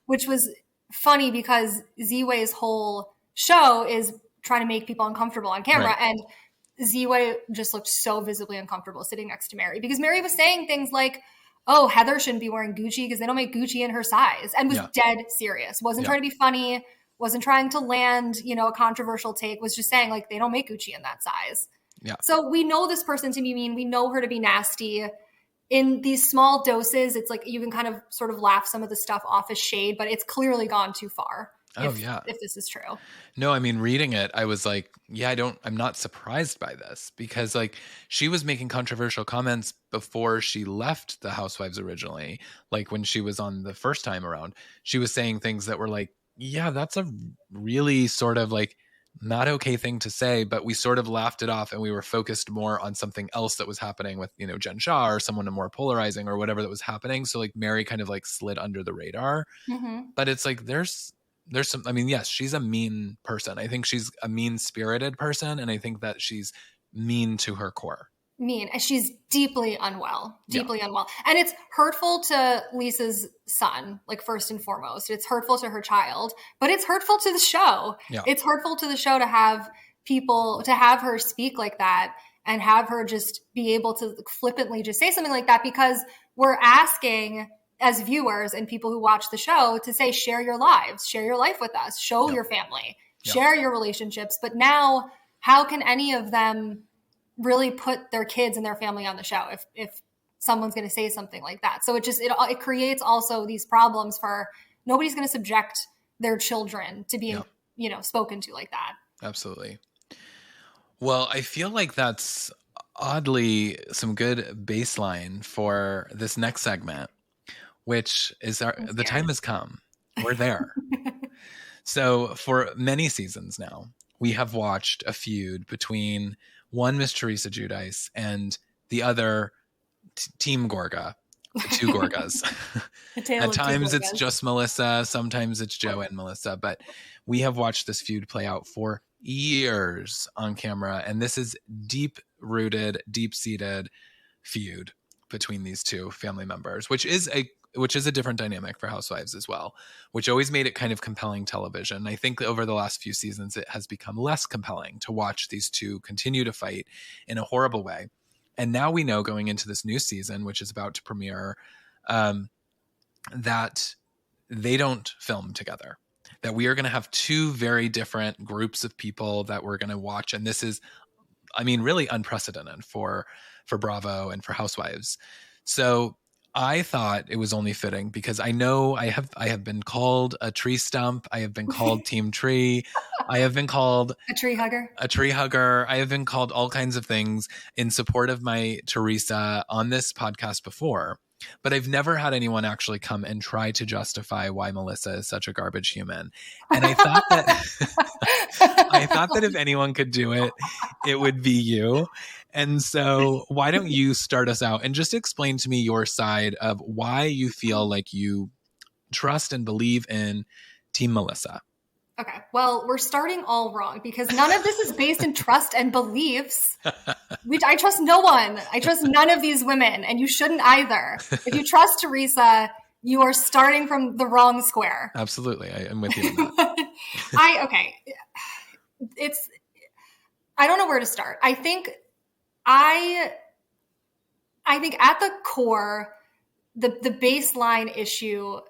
which was funny because Z-Way's whole show is trying to make people uncomfortable on camera. Right. And Z-Way just looked so visibly uncomfortable sitting next to Mary because Mary was saying things like, oh, Heather shouldn't be wearing Gucci because they don't make Gucci in her size, and was dead serious. Wasn't trying to be funny, wasn't trying to land, a controversial take, was just saying like, they don't make Gucci in that size. Yeah. So we know this person to be mean. We know her to be nasty. In these small doses, it's like you can kind of sort of laugh some of the stuff off as shade, but it's clearly gone too far. If this is true. No, I mean, reading it, I was like, I'm not surprised by this because like she was making controversial comments before she left the Housewives originally. Like when she was on the first time around, she was saying things that were like, that's a really sort of like not okay thing to say, but we sort of laughed it off and we were focused more on something else that was happening with, Jen Shah or someone more polarizing or whatever that was happening. So like Mary kind of like slid under the radar, but it's like, there's some, I mean, yes, she's a mean person. I think she's a mean-spirited person, and I think that she's mean to her core. Mean. And she's deeply unwell. And it's hurtful to Lisa's son, like first and foremost. It's hurtful to her child, but it's hurtful to the show. Yeah. It's hurtful to the show to have her speak like that and have her just be able to flippantly just say something like that because we're asking as viewers and people who watch the show to say, share your lives, share your life with us, show your family, share your relationships. But now how can any of them really put their kids and their family on the show if someone's going to say something like that? So it creates also these problems for nobody's going to subject their children to being, spoken to like that. Absolutely. Well, I feel like that's oddly some good baseline for this next segment, which is the time has come. We're there. So for many seasons now, we have watched a feud between one Miss Teresa Giudice and the other Team Gorga, The two Gorgas. At times it's Gorgas. just Melissa. Sometimes it's Joe and Melissa. But we have watched this feud play out for years on camera. And this is deep-rooted, deep-seated feud between these two family members, which is a different dynamic for Housewives as well, which always made it kind of compelling television. I think over the last few seasons, it has become less compelling to watch these two continue to fight in a horrible way. And now we know going into this new season, which is about to premiere, that they don't film together, that we are going to have two very different groups of people that we're going to watch. And this is, I mean, really unprecedented for Bravo and for Housewives. So I thought it was only fitting because I know I have been called a tree stump. I have been called Team Tree. I have been called a tree hugger. I have been called all kinds of things in support of my Teresa on this podcast before. But I've never had anyone actually come and try to justify why Melissa is such a garbage human. And I thought that if anyone could do it, it would be you. And so why don't you start us out and just explain to me your side of why you feel like you trust and believe in Team Melissa? Okay, well, we're starting all wrong because none of this is based in trust and beliefs. I trust no one. I trust none of these women, and you shouldn't either. If you trust Teresa, you are starting from the wrong square. Absolutely, I am with you on that. I don't know where to start. I think at the core, the baseline issue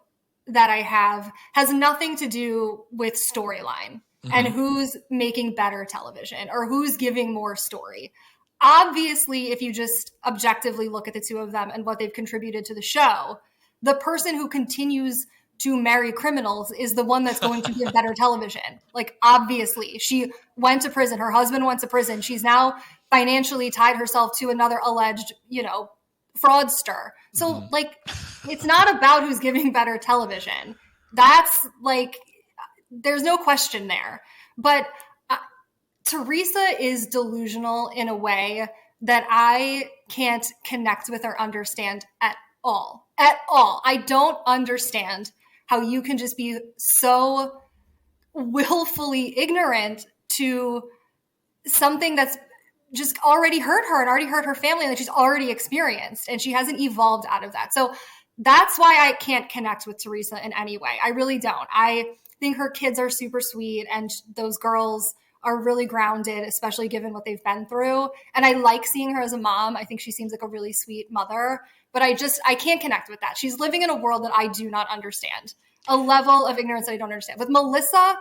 that I have has nothing to do with storyline and who's making better television or who's giving more story. Obviously, if you just objectively look at the two of them and what they've contributed to the show, the person who continues to marry criminals is the one that's going to give better television. Like, obviously, she went to prison. Her husband went to prison. She's now financially tied herself to another alleged, fraudster. So it's not about who's giving better television. That's there's no question there. But Teresa is delusional in a way that I can't connect with or understand at all. At all. I don't understand how you can just be so willfully ignorant to something that's just already hurt her and already hurt her family that she's already experienced, and she hasn't evolved out of that. So that's why I can't connect with Teresa in any way. I really don't. I think her kids are super sweet, and those girls are really grounded, especially given what they've been through. And I like seeing her as a mom. I think she seems like a really sweet mother, but I can't connect with that. She's living in a world that I do not understand, a level of ignorance that I don't understand. With Melissa,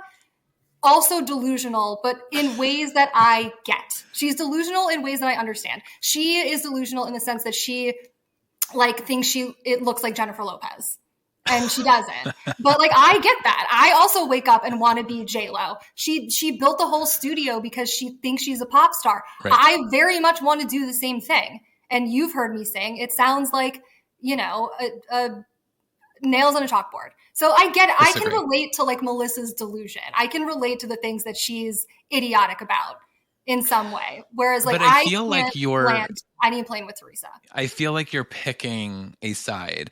also delusional, but in ways that I get. She's delusional in ways that I understand. She is delusional in the sense that she thinks it looks like Jennifer Lopez, and she doesn't. But I get that. I also wake up and want to be J-Lo. She built the whole studio because she thinks she's a pop star. Right. I very much want to do the same thing. And you've heard me sing. It sounds like, a nails on a chalkboard. So I get it. I can relate to Melissa's delusion. I can relate to the things that she's idiotic about in some way. Whereas I feel like I need playing with Teresa. I feel like you're picking a side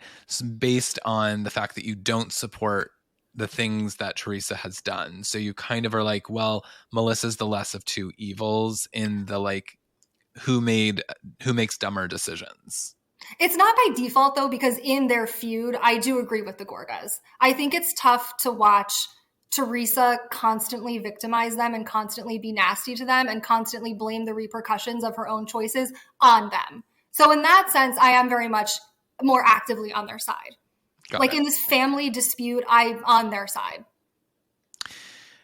based on the fact that you don't support the things that Teresa has done. So you kind of are like, well, Melissa's the less of two evils in the who makes dumber decisions. It's not by default, though, because in their feud, I do agree with the Gorgas. I think it's tough to watch Teresa constantly victimize them and constantly be nasty to them and constantly blame the repercussions of her own choices on them. So in that sense, I am very much more actively on their side. In this family dispute, I'm on their side.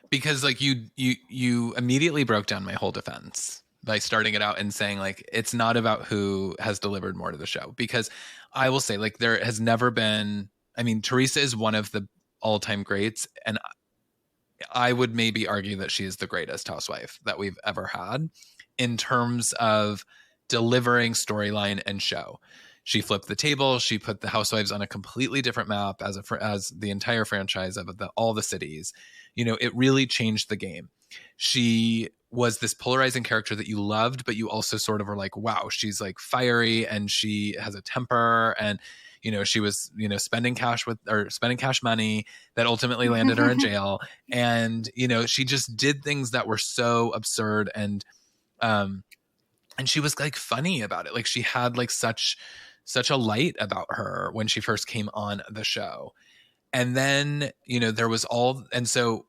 Because you immediately broke down my whole defense by starting it out and saying it's not about who has delivered more to the show, because I will say there has never been, Teresa is one of the all-time greats, and I would maybe argue that she is the greatest housewife that we've ever had in terms of delivering storyline and show. She flipped the table. She put the Housewives on a completely different map as the entire franchise of all the cities. It really changed the game. She was this polarizing character that you loved, but you also sort of were like, wow, she's fiery and she has a temper. And, She was, spending cash money that ultimately landed her in jail. And, she just did things that were so absurd. And she was like funny about it. Like she had like such a light about her when she first came on the show. And then, there was and so,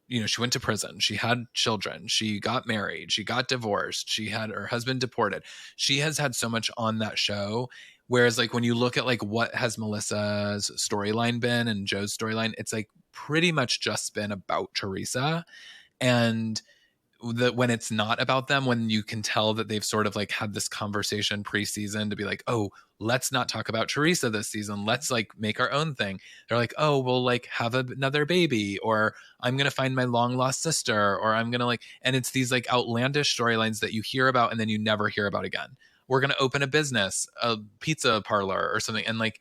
she went to prison. She had children. She got married. She got divorced. She had her husband deported. She has had so much on that show. Whereas like when you look at like what has Melissa's storyline been and Joe's storyline, it's like pretty much just been about Teresa. And when it's not about them, when you can tell that they've sort of like had this conversation pre-season to be like, oh, let's not talk about Teresa this season. Let's like make our own thing. They're like, oh, we'll like have another baby, or I'm going to find my long lost sister, or I'm going to and it's these like outlandish storylines that you hear about and then you never hear about again. We're going to open a business, a pizza parlor or something. And like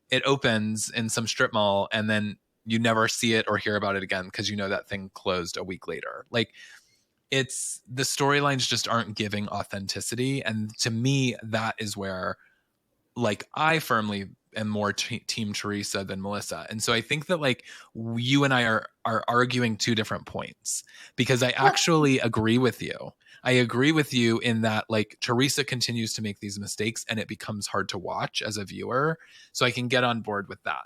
it opens in some strip mall and then you never see it or hear about it again because that thing closed a week later. Like, it's the storylines just aren't giving authenticity. And to me, that is where like I firmly am more team Teresa than Melissa. And so I think that like you and I are arguing two different points, because I actually agree with you. I agree with you in that like Teresa continues to make these mistakes and it becomes hard to watch as a viewer. So I can get on board with that.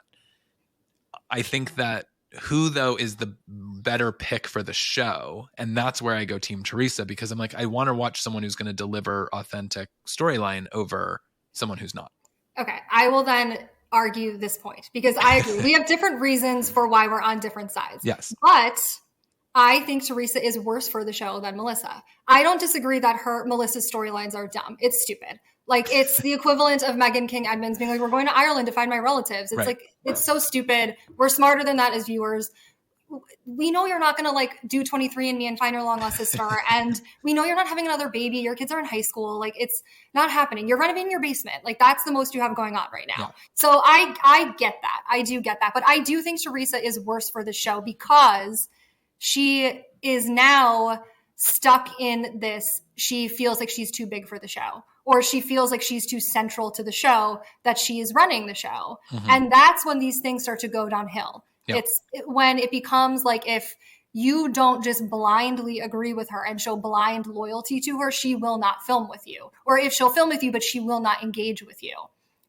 I think that who though is the better pick for the show, and that's where I go team Teresa, because I'm like, I want to watch someone who's going to deliver authentic storyline over someone who's not. Okay, I will then argue this point, because I agree. We have different reasons for why we're on different sides. Yes. But I think Teresa is worse for the show than Melissa. I don't disagree that Melissa's storylines are dumb. It's stupid. Like, it's the equivalent of Meghan King Edmonds being like, we're going to Ireland to find my relatives. It's right. Like, it's so stupid. We're smarter than that as viewers. We know you're not going to like do 23andMe and find your long lost sister. And we know you're not having another baby. Your kids are in high school. Like, it's not happening. You're renovating your basement. Like, that's the most you have going on right now. Yeah. So I get that. I do get that. But I do think Teresa is worse for the show because she is now stuck in this. She feels like she's too big for the show, or she feels like she's too central to the show, that she is running the show. Mm-hmm. And that's when these things start to go downhill. Yep. It's when it becomes like, if you don't just blindly agree with her and show blind loyalty to her, she will not film with you. Or if she'll film with you, but she will not engage with you.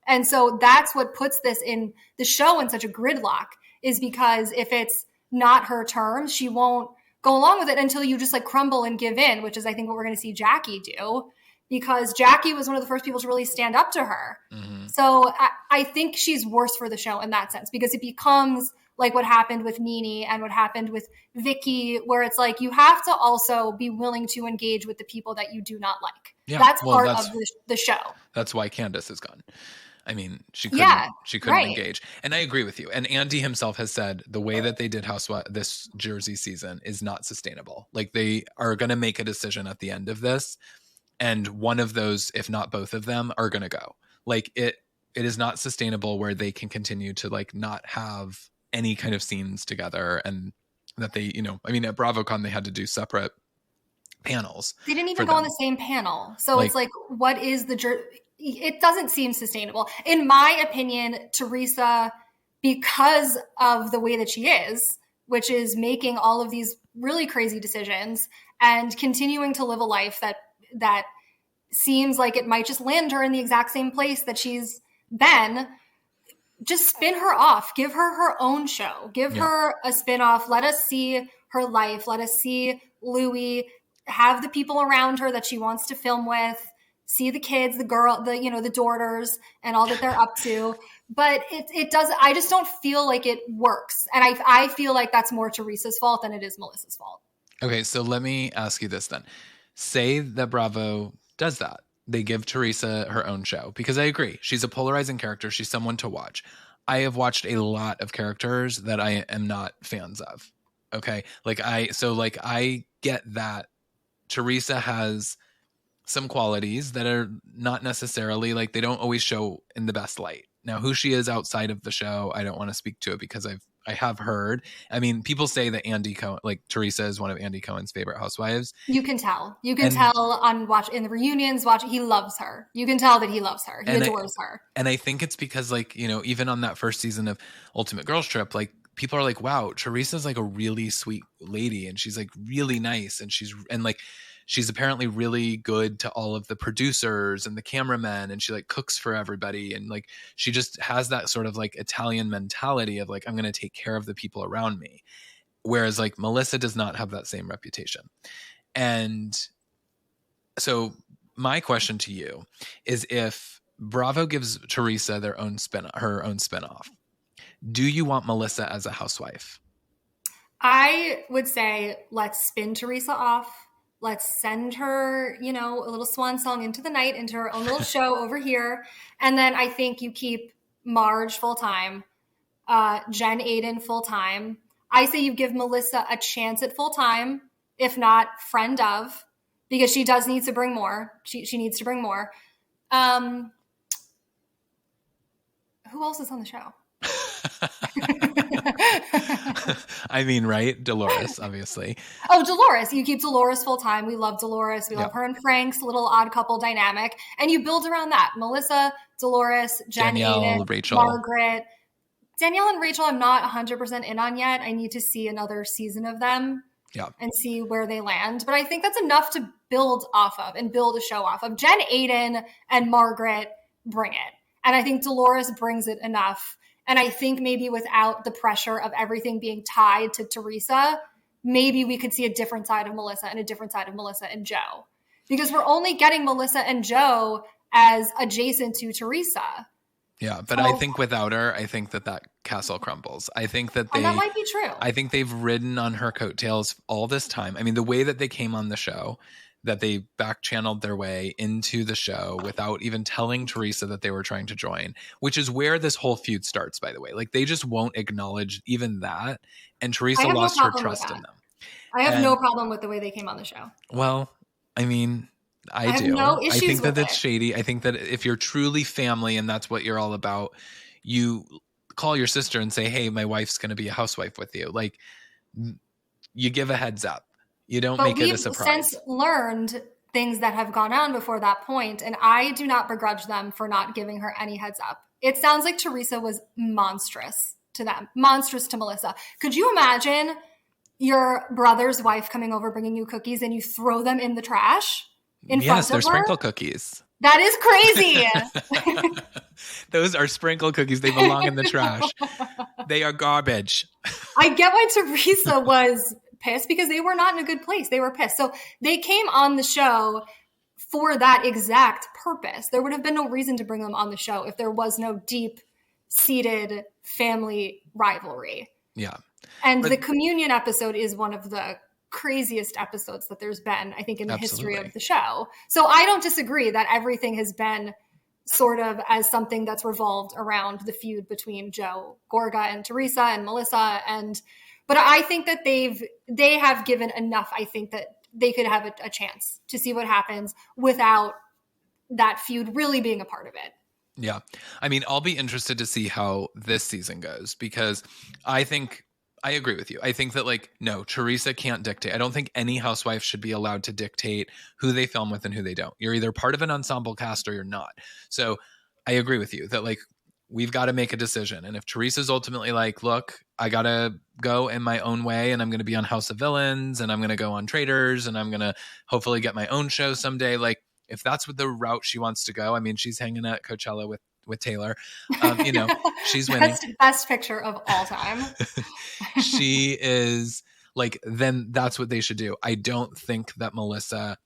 And so that's what puts this in the show in such a gridlock, is because if it's not her terms, she won't go along with it until you just like crumble and give in, which is, I think, what we're going to see Jackie do, because Jackie was one of the first people to really stand up to her. Mm-hmm. So I think she's worse for the show in that sense, because it becomes like what happened with Nene and what happened with Vicky, where it's like, you have to also be willing to engage with the people that you do not like. Yeah, that's part of the show. That's why Candace is gone. I mean, she couldn't right. engage. And I agree with you. And Andy himself has said the way that they did Housewives this Jersey season is not sustainable. Like, they are going to make a decision at the end of this, and one of those, if not both of them, are going to go. Like, it is not sustainable where they can continue to like not have any kind of scenes together, and that they, I mean, at BravoCon, they had to do separate panels. They didn't even go on the same panel. So it's like, what is it doesn't seem sustainable. In my opinion, Teresa, because of the way that she is, which is making all of these really crazy decisions and continuing to live a life that seems like it might just land her in the exact same place that she's been, just spin her off. Give her her own show. Give her a spin-off. Let us see her life. Let us see Louis, have the people around her that she wants to film with, see the kids, the girl, the daughters, and all that they're up to. But it does. I just don't feel like it works. And I feel like that's more Teresa's fault than it is Melissa's fault. Okay, so let me ask you this then. Say that Bravo does that. They give Teresa her own show, because I agree. She's a polarizing character. She's someone to watch. I have watched a lot of characters that I am not fans of. Okay. I get that Teresa has some qualities that are not necessarily like, they don't always show in the best light. Now, who she is outside of the show, I don't want to speak to it because I've I have heard. I mean, people say that Andy Cohen, like Teresa, is one of Andy Cohen's favorite housewives. You can tell. You can tell on in the reunions. He loves her. You can tell that he loves her. He adores her. And I think it's because, like, you know, even on that first season of Ultimate Girls Trip, like, people are like, wow, Teresa's like a really sweet lady, and she's like really nice, and she's apparently really good to all of the producers and the cameramen, and she like cooks for everybody, and like she just has that sort of like Italian mentality of like, I'm going to take care of the people around me, whereas like Melissa does not have that same reputation. And so my question to you is, if Bravo gives Teresa her own spinoff, do you want Melissa as a housewife? I would say, let's spin Teresa off. Let's send her, you know, a little swan song into the night, into her own little show over here. And then I think you keep Marge full-time, Jen Aiden full-time. I say you give Melissa a chance at full-time, if not friend of, because she does need to bring more. She needs to bring more. Who else is on the show? I mean, right? Dolores, obviously. Oh, Dolores. You keep Dolores full-time. We love Dolores. We love her and Frank's little odd couple dynamic. And you build around that. Melissa, Dolores, Danielle, Aiden, Rachel. Margaret. Danielle and Rachel, I'm not 100% in on yet. I need to see another season of them and see where they land. But I think that's enough to build off of and build a show off of. Jen Aiden and Margaret bring it. And I think Dolores brings it enough. And I think maybe without the pressure of everything being tied to Teresa, maybe we could see a different side of Melissa and a different side of Melissa and Joe. Because we're only getting Melissa and Joe as adjacent to Teresa. Yeah, but I think without her, I think that castle crumbles. I think that that might be true. I think they've ridden on her coattails all this time. I mean, the way that they came on the show, that they back-channeled their way into the show without even telling Teresa that they were trying to join, which is where this whole feud starts, by the way. Like, they just won't acknowledge even that, and Teresa lost her trust in them. I have no problem with the way they came on the show. Well, I mean, I do. No issues I think that it's shady. I think that if you're truly family and that's what you're all about, you call your sister and say, hey, my wife's going to be a housewife with you. Like, you give a heads up. You don't make it a surprise. We've since learned things that have gone on before that point, and I do not begrudge them for not giving her any heads up. It sounds like Teresa was monstrous to them, monstrous to Melissa. Could you imagine your brother's wife coming over, bringing you cookies, and you throw them in the trash in front of her? Yes, they're sprinkle cookies. That is crazy. Those are sprinkle cookies. They belong in the trash. They are garbage. I get why Teresa was pissed, because they were not in a good place. They were pissed. So they came on the show for that exact purpose. There would have been no reason to bring them on the show if there was no deep-seated family rivalry. Yeah. And the communion episode is one of the craziest episodes that there's been, I think, in the history of the show. So I don't disagree that everything has been sort of as something that's revolved around the feud between Joe Gorga and Teresa and Melissa. But I think that they have given enough. I think that they could have a chance to see what happens without that feud really being a part of it. Yeah. I mean, I'll be interested to see how this season goes, because I agree with you. I think that, like, no, Teresa can't dictate. I don't think any housewife should be allowed to dictate who they film with and who they don't. You're either part of an ensemble cast or you're not. So I agree with you that, like, we've got to make a decision. And if Teresa's ultimately like, look, I got to go in my own way, and I'm going to be on House of Villains, and I'm going to go on Traitors, and I'm going to hopefully get my own show someday. Like, if that's what the route she wants to go, I mean, she's hanging at Coachella with Taylor. You know, she's winning. Best picture of all time. She is like, then that's what they should do. I don't think that Melissa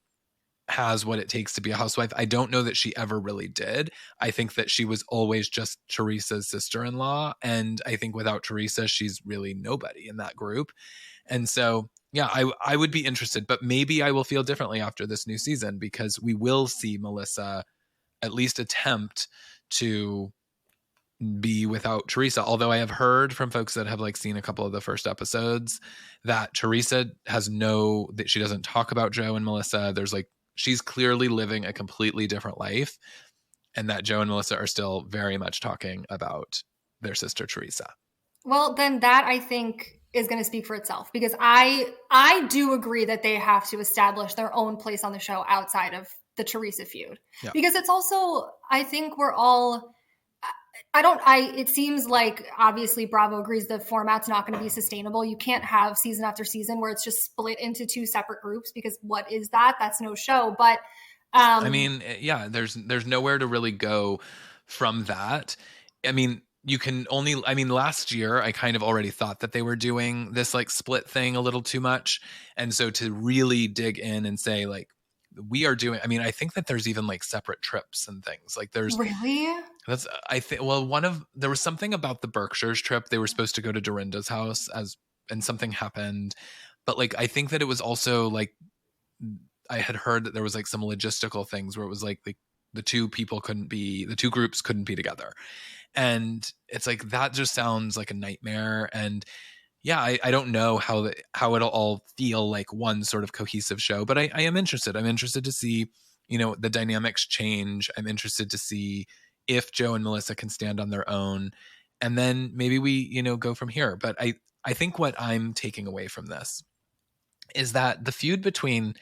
has what it takes to be a housewife. I don't know that she ever really did. I think that she was always just Teresa's sister-in-law. And I think without Teresa, she's really nobody in that group. And so, yeah, I would be interested, but maybe I will feel differently after this new season, because we will see Melissa at least attempt to be without Teresa. Although I have heard from folks that have like seen a couple of the first episodes that Teresa that she doesn't talk about Joe and Melissa. There's like, she's clearly living a completely different life, and that Joe and Melissa are still very much talking about their sister Teresa. Well, then that I think is going to speak for itself, because I do agree that they have to establish their own place on the show outside of the Teresa feud. Yeah. Because it's also, I think we're all, it seems like obviously Bravo agrees the format's not going to be sustainable. You can't have season after season where it's just split into two separate groups, because what is that? That's no show. But I mean, yeah, there's nowhere to really go from that. I mean, you can only, I mean, last year I kind of already thought that they were doing this like split thing a little too much. And so to really dig in and say like, we are doing, I mean, I think that there's even like separate trips and things like there's really, that's, I think, well, there was something about the Berkshires trip. They were supposed to go to Dorinda's house and something happened. But like, I think that it was also like, I had heard that there was like some logistical things where it was like the two groups couldn't be together. And it's like, that just sounds like a nightmare. And yeah, I don't know how it'll all feel like one sort of cohesive show, but I am interested. I'm interested to see, the dynamics change. I'm interested to see if Joe and Melissa can stand on their own. And then maybe we, go from here. But I think what I'm taking away from this is that the feud between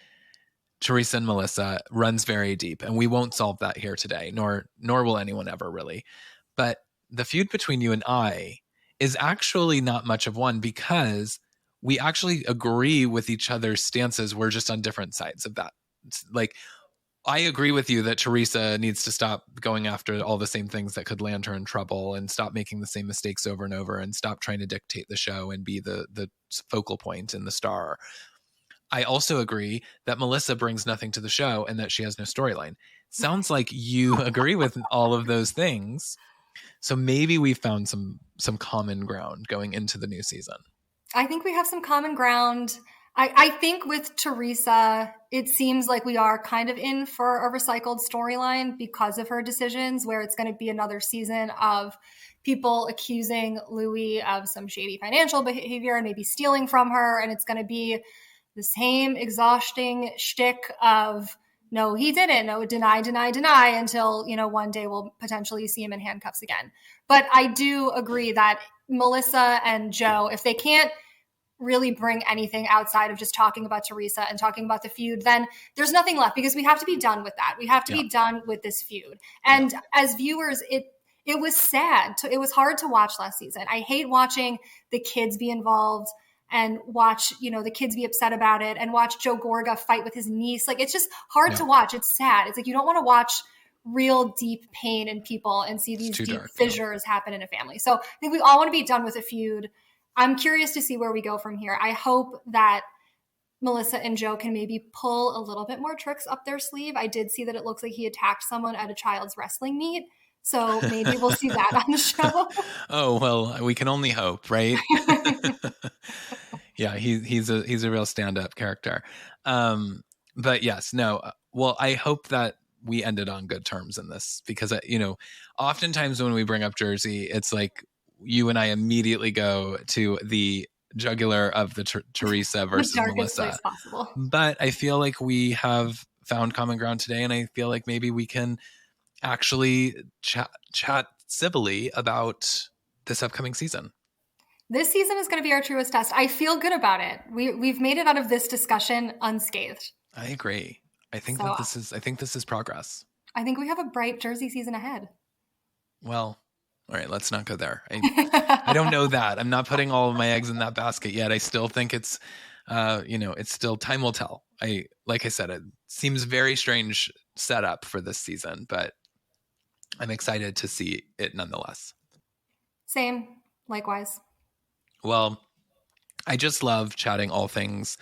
Teresa and Melissa runs very deep, and we won't solve that here today, nor will anyone ever really. But the feud between you and I is actually not much of one, because we actually agree with each other's stances. We're just on different sides of that. Like, I agree with you that Teresa needs to stop going after all the same things that could land her in trouble, and stop making the same mistakes over and over, and stop trying to dictate the show and be the focal point and the star. I also agree that Melissa brings nothing to the show and that she has no storyline. Sounds like you agree with all of those things. So maybe we found some common ground going into the new season. I think we have some common ground. I think with Teresa, it seems like we are kind of in for a recycled storyline because of her decisions, where it's going to be another season of people accusing Louis of some shady financial behavior and maybe stealing from her. And it's going to be the same exhausting shtick of, no, he didn't, no, deny, until, one day we'll potentially see him in handcuffs again. But I do agree that Melissa and Joe, if they can't really bring anything outside of just talking about Teresa and talking about the feud, then there's nothing left, because we have to be done with that. We have to be done with this feud. And as viewers, it was sad. It was hard to watch last season. I hate watching the kids be involved and watch, the kids be upset about it, and watch Joe Gorga fight with his niece. Like, it's just hard to watch. It's sad. It's like, you don't want to watch real deep pain in people and see these deep fissures happen in a family. So I think we all want to be done with a feud. I'm curious to see where we go from here. I hope that Melissa and Joe can maybe pull a little bit more tricks up their sleeve. I did see that it looks like he attacked someone at a child's wrestling meet. So maybe we'll see that on the show. Oh, well, we can only hope, right? Yeah, he's a real stand-up character. But yes, no. Well, I hope that we ended on good terms in this, because oftentimes when we bring up Jersey, it's like you and I immediately go to the jugular of the Teresa versus Melissa. But I feel like we have found common ground today, and I feel like maybe we can actually chat civilly about this upcoming season. This season is going to be our truest test. I feel good about it. We've made it out of this discussion unscathed. I agree. I think this is progress. I think we have a bright Jersey season ahead. Well, all right, let's not go there. I don't know that. I'm not putting all of my eggs in that basket yet. I still think it's it's still, time will tell. Like I said, it seems very strange setup for this season, but I'm excited to see it nonetheless. Same. Likewise. Well, I just love chatting all things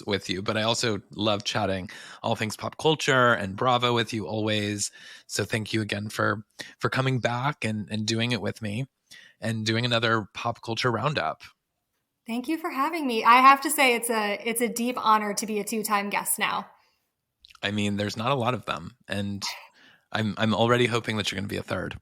with you, but I also love chatting all things pop culture and Bravo with you always. So thank you again for coming back and doing it with me and doing another pop culture roundup. Thank you for having me. I have to say it's a deep honor to be a 2-time guest now. I mean, there's not a lot of them, and I'm already hoping that you're going to be a third.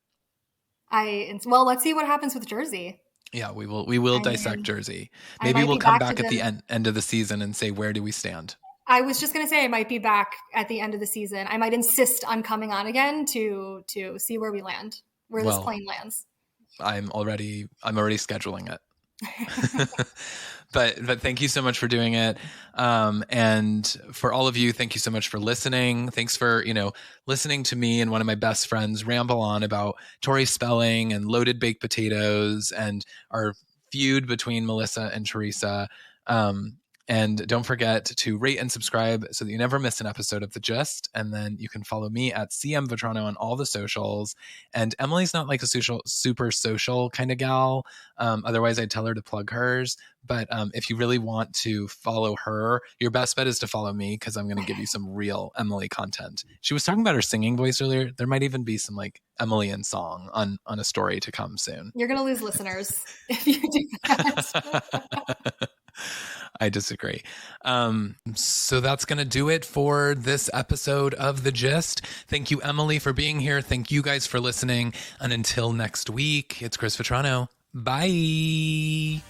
Well, let's see what happens with Jersey. Yeah, we will dissect Jersey. Maybe we'll come back at the end of the season and say, where do we stand? I was just going to say I might be back at the end of the season. I might insist on coming on again to see where we land, where this plane lands. I'm already scheduling it. But thank you so much for doing it. And for all of you, thank you so much for listening. Thanks for, listening to me and one of my best friends ramble on about Tori Spelling and loaded baked potatoes and our feud between Melissa and Teresa. And don't forget to rate and subscribe so that you never miss an episode of The Gist. And then you can follow me at CM Vetrano on all the socials. And Emily's not like a super social kind of gal. Otherwise, I'd tell her to plug hers. But if you really want to follow her, your best bet is to follow me, because I'm going to give you some real Emily content. She was talking about her singing voice earlier. There might even be some like Emily in song on a story to come soon. You're going to lose listeners if you do that. I disagree. So that's going to do it for this episode of The Gist. Thank you, Emily, for being here. Thank you guys for listening. And until next week, it's Chris Vetrano. Bye.